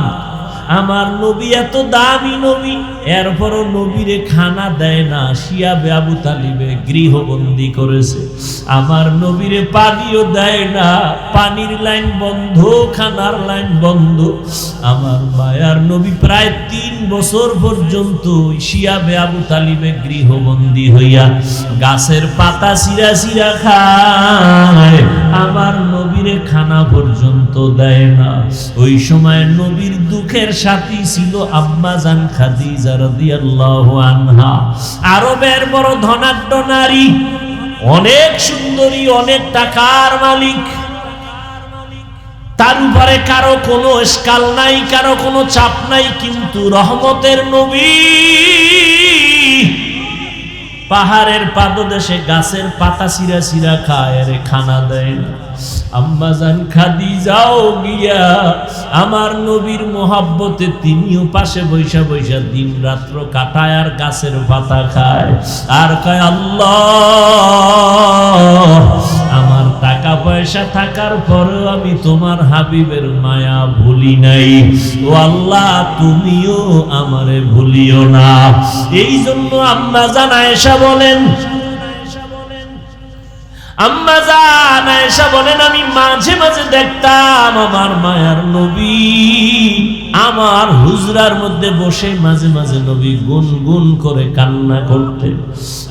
আমার নবী এত দামি নবী, এরপরও নবীরে খানা দেয় না, শিয়াবে আবু তালিবে গৃহবন্দী করেছে। আমার নবীরে পানিও দেয় না, পানির লাইন বন্ধ, খানার লাইন বন্ধ। আমার মায়ার নবী প্রায় 3 বছর পর্যন্ত শিয়াবে আবু তালিবে গৃহবন্দী হইয়া গাছের পাতা চিরা চিরা খায়, আমার নবীরে খানা পর্যন্ত দেয় না। ওই সময় নবীর দুঃখের সাথী ছিল আম্মা জান খাদিজা রাদিয়াল্লাহু আনহা। আরবের বড় ধনাঢ্য নারী, অনেক সুন্দরী, অনেক টাকার মালিক। তার উপরে কারো কোনো স্কাল নাই, কারো কোনো চাপ নাই, কিন্তু রহমতের নবী পাহাড়ের পাদদেশে গাছের পাতা চিরা চিরা খায়, আরে খানা দেয় না। আম্মা জান খাদিজাও গিয়া আমার নবীর মোহাব্বতে তিনিও পাশে বৈশা বৈশা দিন রাত্র কাটায় আর গাছের পাতা খায় আর কয়, আল্লাহ, আমার টাকা পয়সা থাকার পরেও আমি তোমার হাবিবের মায়া ভুলি নাই। ও আল্লাহ, তুমিও আমারে ভুলিও না। এই জন্য আম্মা জান আয়েশা বলেন, আম্মা জান আয়েশা বলেন, আমি মাঝে মাঝে দেখতাম আমার মায়ার নবী আমার হুজরার মধ্যে বসে মাঝে মাঝে নবী গুনগুন করে কান্না করতেন।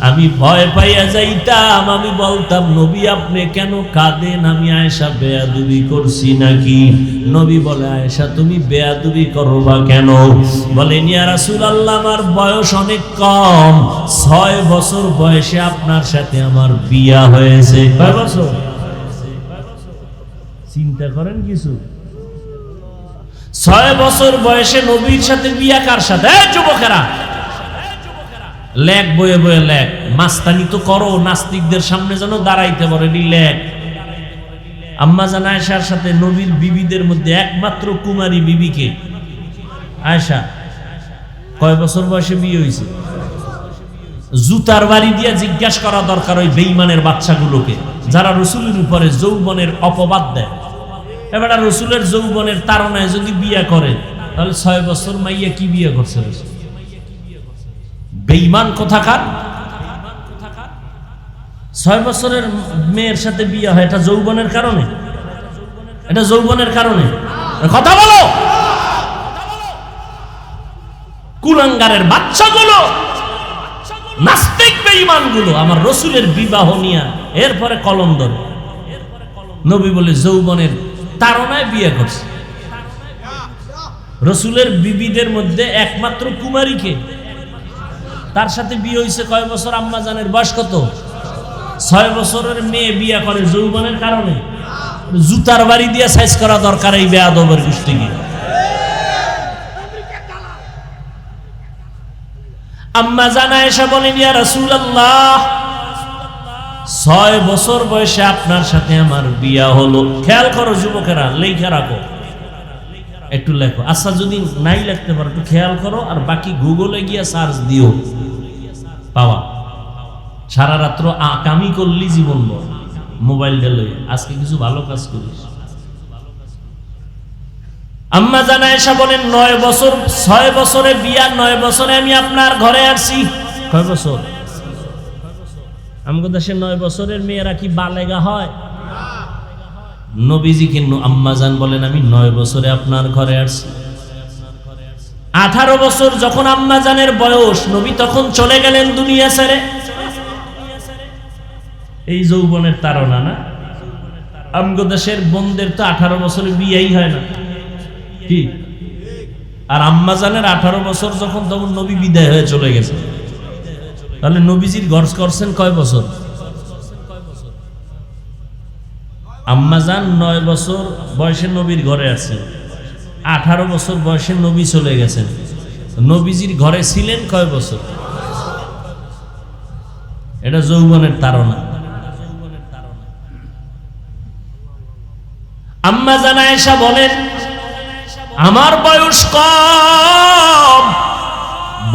আমি ভয় পাইয়া যাইতাম, আমি বলতাম, নবী আপনি কেন কাঁদেন? আমি আয়েশা বেয়াদবি করছি নাকি? নবী বলে, আয়েশা তুমি বেয়াদবি করবা কেন? বলেন, ইয়া রাসূলুল্লাহ, আমার বয়স অনেক কম, 6 বছর বয়সে আপনার সাথে আমার বিয়া হয়েছে। কয় বছর? চিন্তা করেন কিছু। 6 বছর বয়সে নবীর সাথে বিয়া। কার সাথে? যুবকেরা লেখ বয়ে বয়ে লেখ, মাস্তানি তো করো, নাস্তিকদের সামনে যেন দাঁড়াইতে পারেনি, লেখ। আম্মা জান আয়েশার সাথে নবীর বিবিদের মধ্যে একমাত্র কুমারী বিবিকে আয়েশা। কয় বছর বয়সে বিয়ে হয়েছে? জুতার বাড়ি দিয়ে জিজ্ঞাসা করা দরকার ওই বেঈমানের বাচ্চাগুলোকে, যারা রসুলের উপরে যৌবনের অপবাদ দেয়। এবার রসুলের যৌবনের তাড়নায় যদি বিয়ে করে, তাহলে 6 বছর মাইয়া কি বিয়ে করছে? বেঈমান কোথাকার। 6 বছরের মেয়ের সাথে বিয়ে হয়, এটা যৌবনের কারণে? এটা যৌবনের কারণে? কথা বলো। কুলাঙ্গারের বাচ্চাগুলো, নাস্তিক বেঈমানগুলো আমার রসুলের বিবাহ নিয়া এরপরে কলম ধরে। নবী বলে যৌবনের তাড়নায় বিয়ে করছে। রসুলের বিবিদের মধ্যে একমাত্র কুমারীকে, তার সাথে বিয়ে হয়েছে কয় বছর? আম্মা জানের বয়স কত? 6 বছরের মেয়ে বিয়ে করে যৌবনের কারণে? জুতার বাড়ি দিয়ে সাইজ করা দরকার এই বেয়াদবের গোষ্ঠীকে। আম্মা জান আয়েশা বলেন, ইয়া রাসূলুল্লাহ, 6 বছর বয়সে আপনার সাথে আমার বিয়া হলো। খেয়াল করো যুবকেরা, লেখা রাখো, একটু লেখো। আচ্ছা, যদি নাই লিখতে পারো একটু খেয়াল করো, আর বাকি গুগলে গিয়া সার্চ দিও, পাওয়া। সারা রাত্র আকামি করলি জীবন বল, মোবাইলটা লই, আজকে কিছু ভালো কাজ করিস। আম্মা জান আয়েশা বলেন, 9 বছর, 6 বছরে বিয়া, 9 বছরে আমি আপনার ঘরে আসছি। কয় বছর? আমাদের দেশে 9 বছরের মেয়েরা কি বালেগা হয়? নবীজি কিন্তু আম্মা জান বলেন, আমি 9 বছরে আপনার ঘরে আসছি। 18 বছর যখন আম্মা জানের বয়স, নবী তখন চলে গেলেন দুনিয়া ছেড়ে। এই যৌবনের তাড়না না? আমগো দেশের বোনদের তো 18 বছরে বিয়েই হয় না, কি? আর আম্মা জানের 18 বছর যখন, তখন নবী বিদায় হয়ে চলে গেছে। তাহলে নবীজির ঘর করছেন কয় বছর? আম্মা জান 9 বছর বয়সে নবীর ঘরে আছেন, 18 বছর বয়সে নবী চলে গেছেন। নবীজির ঘরে ছিলেন কয় বছর? এটা যৌবনের তাড়না। আম্মা জান আয়েশা বলেন, আমার বয়স কম,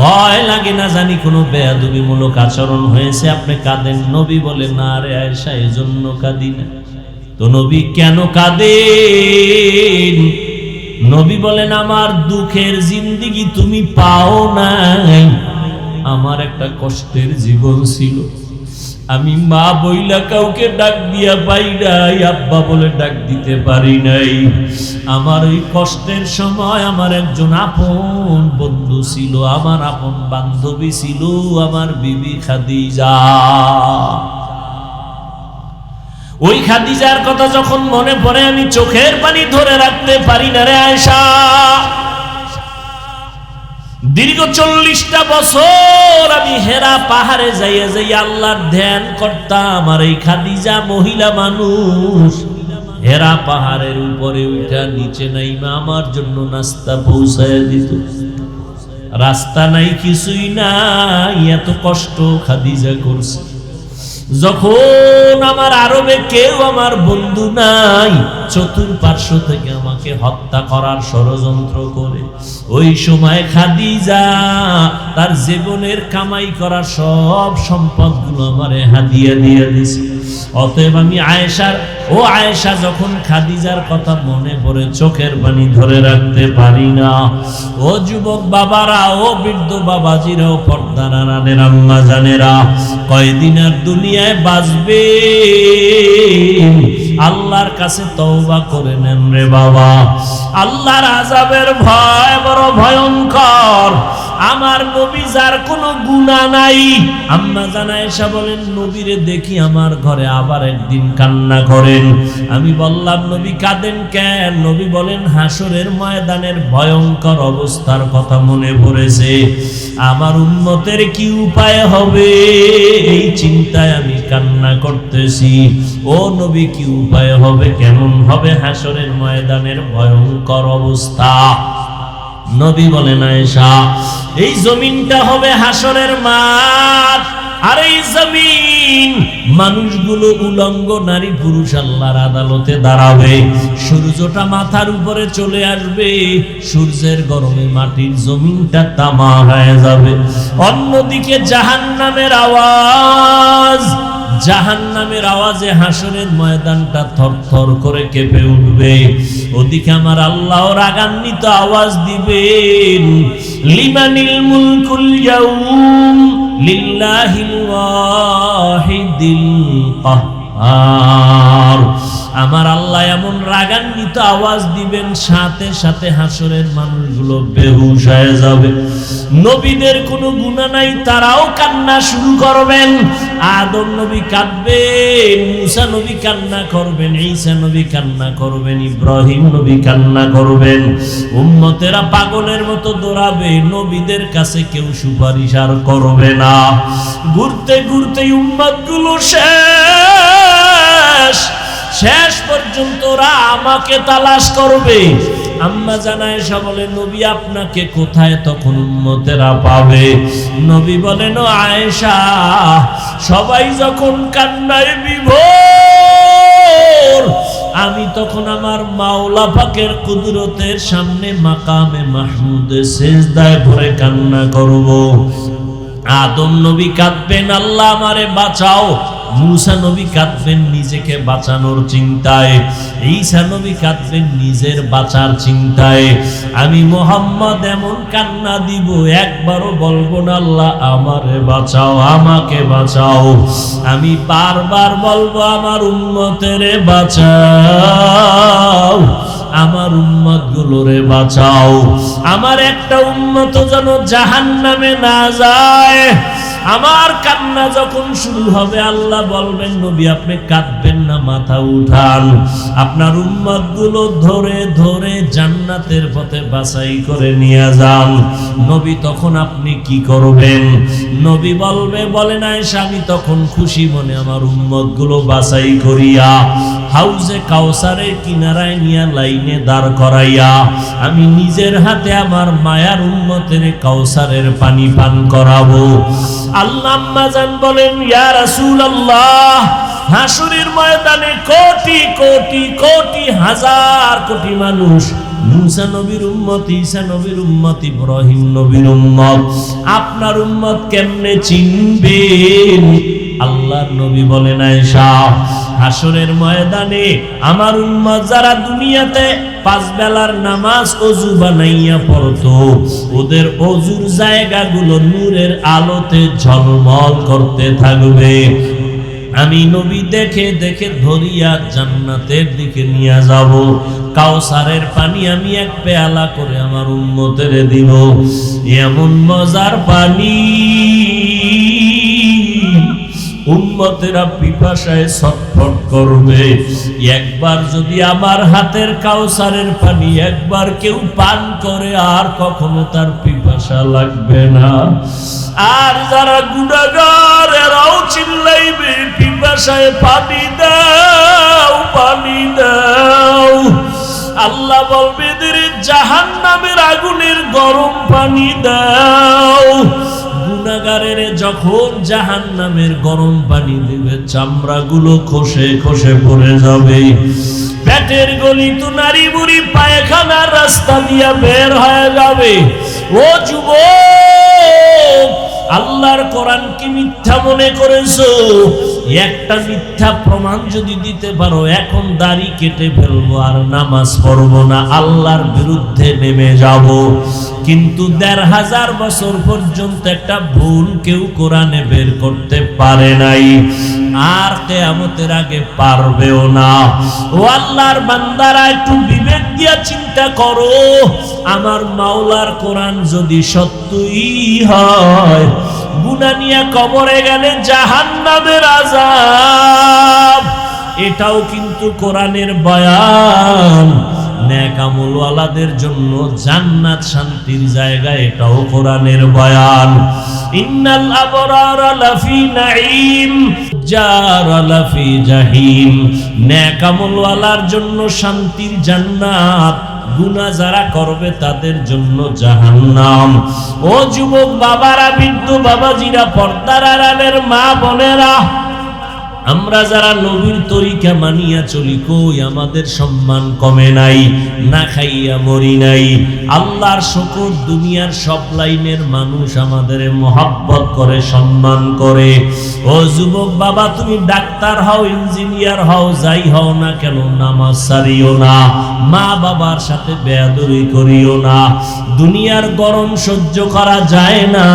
ভয় লাগে না জানি কোনো বেয়াদবিমূলক আচরণ হয়েছে, আপনি কাঁদেন। নবী বলে, না রে আয়েশা, এজন্য কাঁদি না। তো নবী কেন কাঁদেন? নবী বলেন আমার দুঃখের জিন্দেগি তুমি পাও নাই, আমার একটা কষ্টের জীবন ছিল, আমি মা বইলা কাউকে ডাক দিয়া পাই নাই, আব্বা বলে ডাক দিতে পারি নাই। আমার ওই কষ্টের সময় আমার একজন আপন বন্ধু ছিল, আমার আপন বান্ধবী ছিল, আমার বিবি খাদিজা। ওই খাদিজার কথা যখন মনে পড়ে আমি চোখের পানি ধরে রাখতে পারি না রে আয়েশা। দীর্ঘ 40টা বছর আমি হেরা পাহাড়ে যাইয়া যাইয়া আল্লাহর ধ্যান করতাম, আর এই খাদিজা মহিলা মানুষ হেরা পাহাড়ের উপরে উঠা নিচে নাইমা আমার জন্য নাস্তা পৌঁছায় দিত। রাস্তা নাই, কিছুই নাই, এত কষ্ট খাদিজা করছে। যখন আমার আরবে কেউ আমার বন্ধু নাই, চতুর্পার্শ্ব থেকে আমাকে হত্যা করার ষড়যন্ত্র করে, ওই সময় খাদিজা তার জীবনের কামাই করা সব সম্পদগুলো আমারে হাদিয়া দিয়ে দিছে। অতএব আমি আয়েশার, ও আয়েশা যখন খাদিজার কথা মনে পড়ে চোখের পানি ধরে রাখতে পারি না। ও যুবক বাবারা, ও বৃদ্ধ বাবাজিরা, ও পর্দার আড়ালের আম্মা জানেরা, কয়দিন আর দুনিয়ায় বাঁচবে, আল্লাহর কাছে তওবা করে নেন রে বাবা। আল্লাহর আযাবের ভয় বড় ভয়ঙ্কর। আমার নবী যার কোনো গুনাহ নাই, আম্মা জান আয়েশা বলেন নবীরে দেখি আমার ঘরে আবার একদিন কান্না করেন। আমি বললাম নবী কাঁদেন কেন? নবী বলেন হাসরের ময়দানের ভয়ঙ্কর অবস্থার কথা মনে পড়েছে, আমার উম্মতের কি উপায় হবে এই চিন্তায় আমি কান্না করতেছি। ও নবী কি উপায় হবে, কেমন হবে হাসরের ময়দানের ভয়ঙ্কর অবস্থা? নবী বলেন আয়েশা এই জমিনটা হবে হাসরের মাঠ, আর এই জমিন মানুষগুলো উলঙ্গ নারী পুরুষ আল্লাহর আদালতে দাঁড়াবে, সূর্যটা মাথার উপরে চলে আসবে, সূর্যের গরমে মাটির জমিনটা তামা হয়ে যাবে। অন্যদিকে জাহান্নামের আওয়াজ, জাহান্নামের আওয়াজে হাসরের ময়দানটা থরথর করে কেঁপে উঠবে। ওদিকে আমার আল্লাহ রাগান্বিত আওয়াজ দিবেন, লিমানিল মুলকুল ইয়াউম লিল্লাহিল ওয়াহিদিল কাহ্হার। আমার আল্লাহ এমন রাগান্বিত আওয়াজ দিবেন, সাথে সাথে হাসরের মানুষগুলো বেহুশ হয়ে যাবে। নবীদের কোনো গুনাহ নাই, তারাও কান্না শুরু করবেন। আদম নবী কাঁদবেন, মুসা নবী কান্না করবেন, ঈসা নবী কান্না করবেন, ইব্রাহিম নবী কান্না করবেন। উম্মতেরা পাগলের মতো দৌড়াবে, নবীদের কাছে কেউ সুপারিশ আর করবে না। ঘুরতে ঘুরতে উম্মতগুলো শেষ পর্যন্ত ওরা আমাকে তালাশ করবে। আম্মা জান আয়েশা বলে নবী আপনাকে কোথায় তখন উম্মতেরা পাবে? নবী বলেন ও আয়েশা, সবাই যখন কান্নায় বিভোর, আমি তখন আমার মাওলা পাকের কুদরতের সামনে মাকামে মাহমুদে সিজদায় পড়ে কান্না করব। আদম নবী কাঁদবেন, আল্লাহ আমারে বাঁচাও। মুসা নবী কাঁদবেন নিজেকে বাঁচানোর চিন্তায়, ঈসা নবী কাঁদবেন নিজের বাঁচার চিন্তায়। আমি মুহাম্মদ এমন কান্না দিব, একবারও বলবো না আল্লাহ আমারে বাঁচাও, আমাকে বাঁচাও। আমি বারবার বলবো আমার উম্মতেরে বাঁচাও, আমার উম্মত গুলোরে বাঁচাও। আমার একটা উম্মত যেন জাহান্নামে না যায়। আমার কান্না যখন শুরু হবে, আল্লাহ বলবেন নবী আপনি কাঁদবেন না, মাথা উঠান, আপনার উম্মত গুলো ধরে ধরে জান্নাতের পথে বাছাই করে নিয়ে যান। নবী তখন আপনি কি করবেন? নবী বলেন আয়েশা আমি তখন খুশি মনে আমার উম্মত গুলো বাছাই করিয়া হাউজে কাউসারের কিনারায় নিয়ে লাইনে দাঁড় করাইয়া আমি নিজের হাতে আমার মায়ার উম্মতের কাউসারের পানি পান করাবো। আল্লাহ আম্মা জান বলেন ইয়া রাসূলুল্লাহ, হাসরের ময়দানে কোটি কোটি কোটি হাজার কোটি মানুষ, মুসা নবীর উম্মত, ঈসা নবীর উম্মত, ইব্রাহিম নবীর উম্মত, আপনার উম্মত কেমনে চিনবেন? আল্লাহর নবী বলেন আয়েশা, হাসরের ময়দানে আমার উম্মত যারা দুনিয়াতে 5 বেলার নামাজ ওযু বানাইয়া পড়তো, ওদের ওযুর জায়গাগুলো নূরের আলোতে ঝলমল করতে থাকবে। আমি নবী দেখে দেখে ধরিয়া জান্নাতের দিকে নিয়ে যাব। কাউসারের পানি আমি এক পেয়ালা করে আমার উম্মতের দিব। এমন মজার পানি, উম্মতেরা পিপাসায় ছটফট করবে। একবার যদি আমার হাতের কাউসারের পানি একবার কেউ পান করে, আর কখনো তার পিপাসা লাগবে না। আর যারা গুনাহগার এরাও চিল্লাইবে, পিপাসায় পানি দাও, পানি দাও। আল্লাহ বলবে, জাহান্নামের আগুনের গরম পানি দাও। গুনাহগারের যখন জাহান্নামের গরম পানি দিবে, চামড়াগুলো খসে খসে পড়ে যাবে। পেটের গলি তো নারী বুড়ি পায়খানার রাস্তা দিয়া বের হয়ে যাবে। ও যুবক, আল্লাহর কোরআন কি মিথ্যা মনে করেছো? একটা মিথ্যা প্রমাণ যদি দিতে পারো, এখন দাড়ি কেটে ফেলবো আর নামাজ পড়বো না, আল্লাহর বিরুদ্ধে নেমে যাব। কিন্তু 1500 বছর পর্যন্ত একটা ভুল কেউ কোরআনে বের করতে পারে নাই, আর কিয়ামতের আগে পারবেও না। ও আল্লাহর বান্দারা, একটু বিবেক দিয়া চিন্তা করো, আমার মাওলার কোরআন যদি সত্যই হয়, গুনাহ নিয়ে কবরে গেলে জাহান্নামের আযাব, এটাও কিন্তু কোরআনের বয়ান। নেক আমলওয়ালাদের জন্য জান্নাত শান্তির জায়গা, এটাও কোরআনের বয়ান। ইন্নাল আবরারা লাফি নাঈম জারা লাফি জাহিম। নেক আমলওয়ালার জন্য শান্তির জান্নাত, গুনাহ যারা করবে তাদের জন্য জাহান্নাম। ও যুবক বাবারা, বৃদ্ধ বাবাজিরা, পর্দার আড়ালের মা বোনেরা, আমরা যারা নবীর তরিকা মানিয়া চলি, কই আমাদের সম্মান কমে নাই? না খাইয়া মরি নাই। আল্লাহর শুকর, দুনিয়ার সব লাইনের মানুষ আমাদের মহব্বত করে, সম্মান করে। ও যুবক বাবা, তুমি ডাক্তার হও, ইঞ্জিনিয়ার হও, যাই হও না কেন, নামাজ ছাড়িও না, মা বাবার সাথে বেয়াদবি করিও না। দুনিয়ার গরম সহ্য করা যায় না,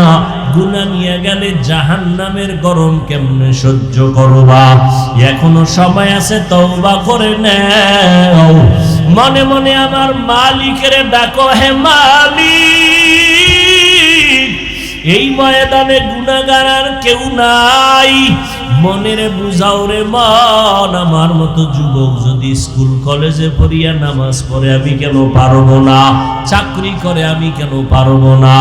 গুনাহ নিয়ে গেলে জাহান্নামের গরম কেমনে সহ্য করবা? এখনো সময় আছে, তওবা করে নাও। মনে মনে আমার মালিকের ডাকো, হে মালিক, এই ময়দানে গুনাহগার আর কেউ নাই, মনের বুঝাও রে মন। আমার মতো যুবক যদি স্কুল কলেজে পড়িয়া নামাজ পড়ে, আমি কেন পারবো না? চাকরি করে আমি কেন পারবো না?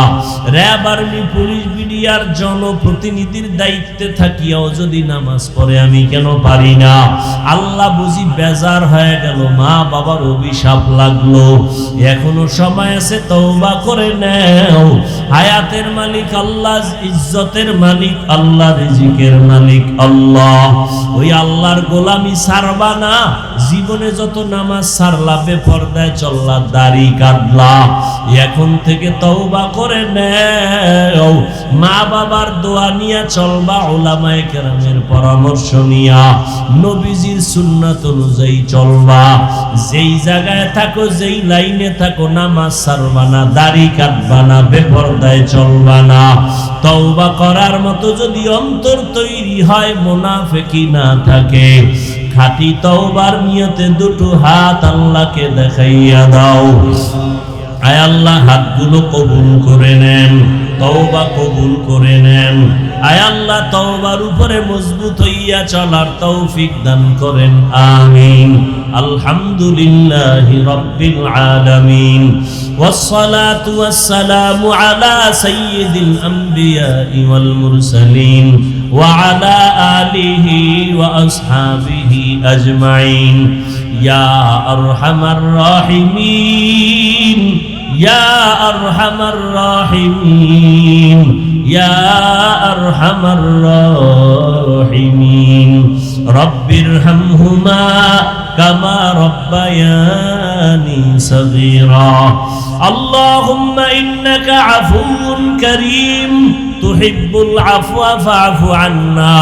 র‍্যাব, আর্মি, পুলিশ, বিডিআর জনপ্রতিনিধির দায়িত্বে থাকিয়াও যদি নামাজ পড়ে, আমি কেন পারি না? আল্লাহ বুঝি বেজার হয়ে গেল, মা বাবার অভিশাপ লাগলো। এখনো সময় আছে, তওবা করে নাও। হায়াতের মালিক আল্লাহ, ইজ্জতের মালিক আল্লাহ, রিজিকের মালিক আল্লাহ। ওই আল্লাহর গোলামি ছাড়বা না। জীবনে যত নামাজ ছাড়লা, বেপরদায় চললা, দাড়ি কাটলা, এখন থেকে তওবা করে নাও। মা বাবার দোয়া নিয়া চলবা, উলামায়ে কেরামের পরামর্শ নিয়া, নবীজির সুন্নাত অনুযায়ী চলবা। যেই জায়গায় থাকো, যেই লাইনে থাকো, নামাজ ছাড়বা না, দাড়ি কাটবা না, বেপরদায় চলবা না। তওবা করার মতো যদি অন্তর তৈরি হয়, মুনাফিকি না থাকে, খাঁটি তওবার নিয়তে দুটো হাত আল্লাহকে দেখাইয়া দাও। আয় আল্লাহ, হাতগুলো কবুল করে নেন, তওবা কবুল করে নেন। আয় আল্লাহ, তওবার উপরে মজবুত হইয়া চলার তৌফিক দান করেন, আমিন। আলহামদুলিল্লাহি রাব্বিল আলামিন, ওয়াসসালাতু ওয়াসসালামু আলা সাইয়্যিদিল আমবিয়াই ওয়াল মুরসালিন ওয়া আলা আলিহি ওয়া আসহাবিহি আজমাইন। ইয়া আরহামার রাহিমিন, ইয়া আরহামার রাহিমিন, ইয়া আরহামার রাহিমিন। রব্বিরহামহুমা কামা রব্বায়ানি সগীরা। আল্লাহুম্মা ইন্নাকা আফুউন কারীম তুহিব্বুল আফওয়া ফা'ফু আন্না।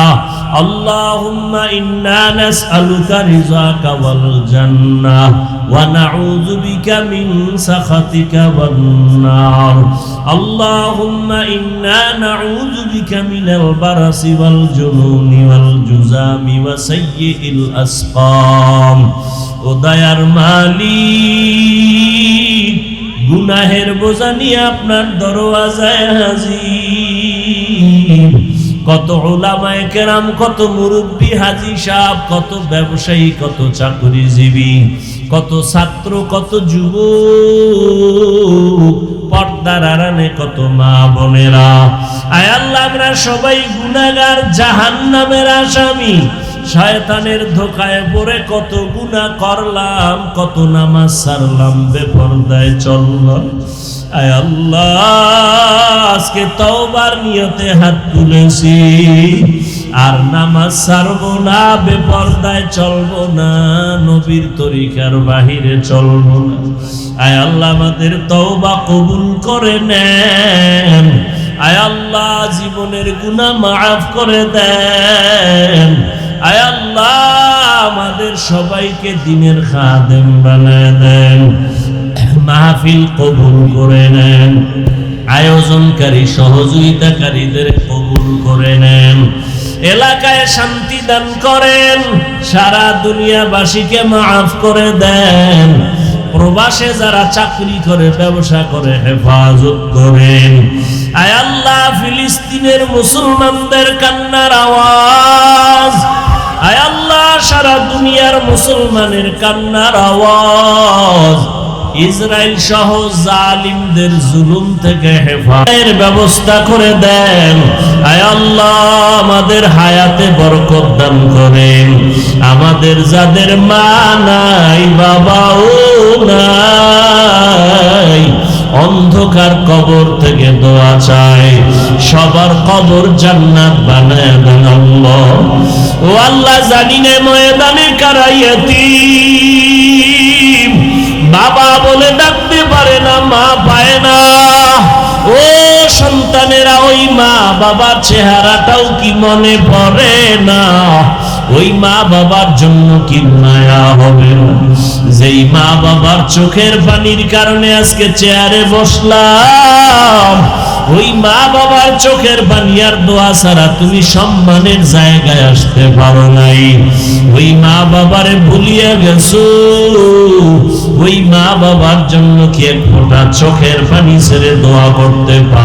আল্লাহুম্মা ইন্না নাসআলুকা রিযাকা ওয়াল জান্নাহ ওয়া নাউযু বিকা মিন সাখাতিকা ওয়ান নার। আল্লাহুম্মা ইন্না নাউযু বিকা মিনাল বারাসি ওয়াল জুনুনি ওয়াল জুযামি ওয়া সাইয়্যিল আসকাম। ও দয়ার মালিক, গুনাহের বোঝা নিয়ে আপনার দরওয়াজায় হাজির। কত উলামায়ে কেরাম, কত মুরব্বী হাজী সাহেব, কত ব্যবসায়ী, কত চাকরিজীবী, কত ছাত্র, কত যুবক, পর্দার আড়ালে কত মা বোনেরা, আয় আল্লাহ আমরা সবাই গুনাহগার, জাহান্নামের আসামি। শয়তানের ধোকায় পড়ে কত গুনাহ করলাম, কত নামাজ ছাড়লাম, বেপরদায় চললাম। আয় আল্লাহ আজকে তওবার নিয়তে হাত তুলেছি, আর নামাজ ছাড়বো না, বেপরদায় চলবো না, নবীর তরিকার বাহিরে চলবো না। আয় আল্লাহ আমাদের তওবা কবুল করে নেন। আয় আল্লাহ জীবনের গুনাহ মাফ করে দেন। আয় আল্লাহ আমাদের সবাইকে দ্বীনের খাদেম বানায় দেন। মাহফিল কবুল করে নেন, আয়োজনকারী সহযোগিতাকারীদের কবুল করে নেন, এলাকায় শান্তি দান করেন, সারা দুনিয়াবাসীকে মাফ করে দেন। প্রবাসে যারা চাকরি করে, ব্যবসা করে, হেফাজত করেন। আয় আল্লাহ ফিলিস্তিনের মুসলমানদের কান্নার আওয়াজ, আয় আল্লাহ সারা দুনিয়ার মুসলমানের কান্নার আওয়াজ, ইসরায়েল সহ জালিমদের জুলুম থেকে হেফাজতের ব্যবস্থা করে দেন। আয় আল্লাহ আমাদের হায়াতে বরকত দান করেন। আমাদের যাদের মা নাই, বাবাও নাই, অন্ধকার কবর থেকে দোয়া চাই, সবার কবর জান্নাত বানায় দেন আল্লাহ। ও আল্লাহ জানি না ময়দানে কারা ইয়াতীম, বাবা বলে ডাকতে পারে না, মা পায় না। ও সন্তানেরা ওই মা বাবার চেহারাটাও কি মনে পড়ে না? ওই মা বাবার জন্য কি মায়া হবে না? যেই মা বাবার চোখের পানির কারণে আজকে চেয়ারে বসলাম, ওই মা বাবার চোখের পানি আর দোয়া ছাড়া তুমি সম্মানের জায়গায় আসতে পারো নাই। ওই মা বাবারে ভুলিয়ে গেছো, ওই মা বাবার জন্য কি এক ফোঁটা চোখের পানি ছেড়ে দোয়া করতে পারো?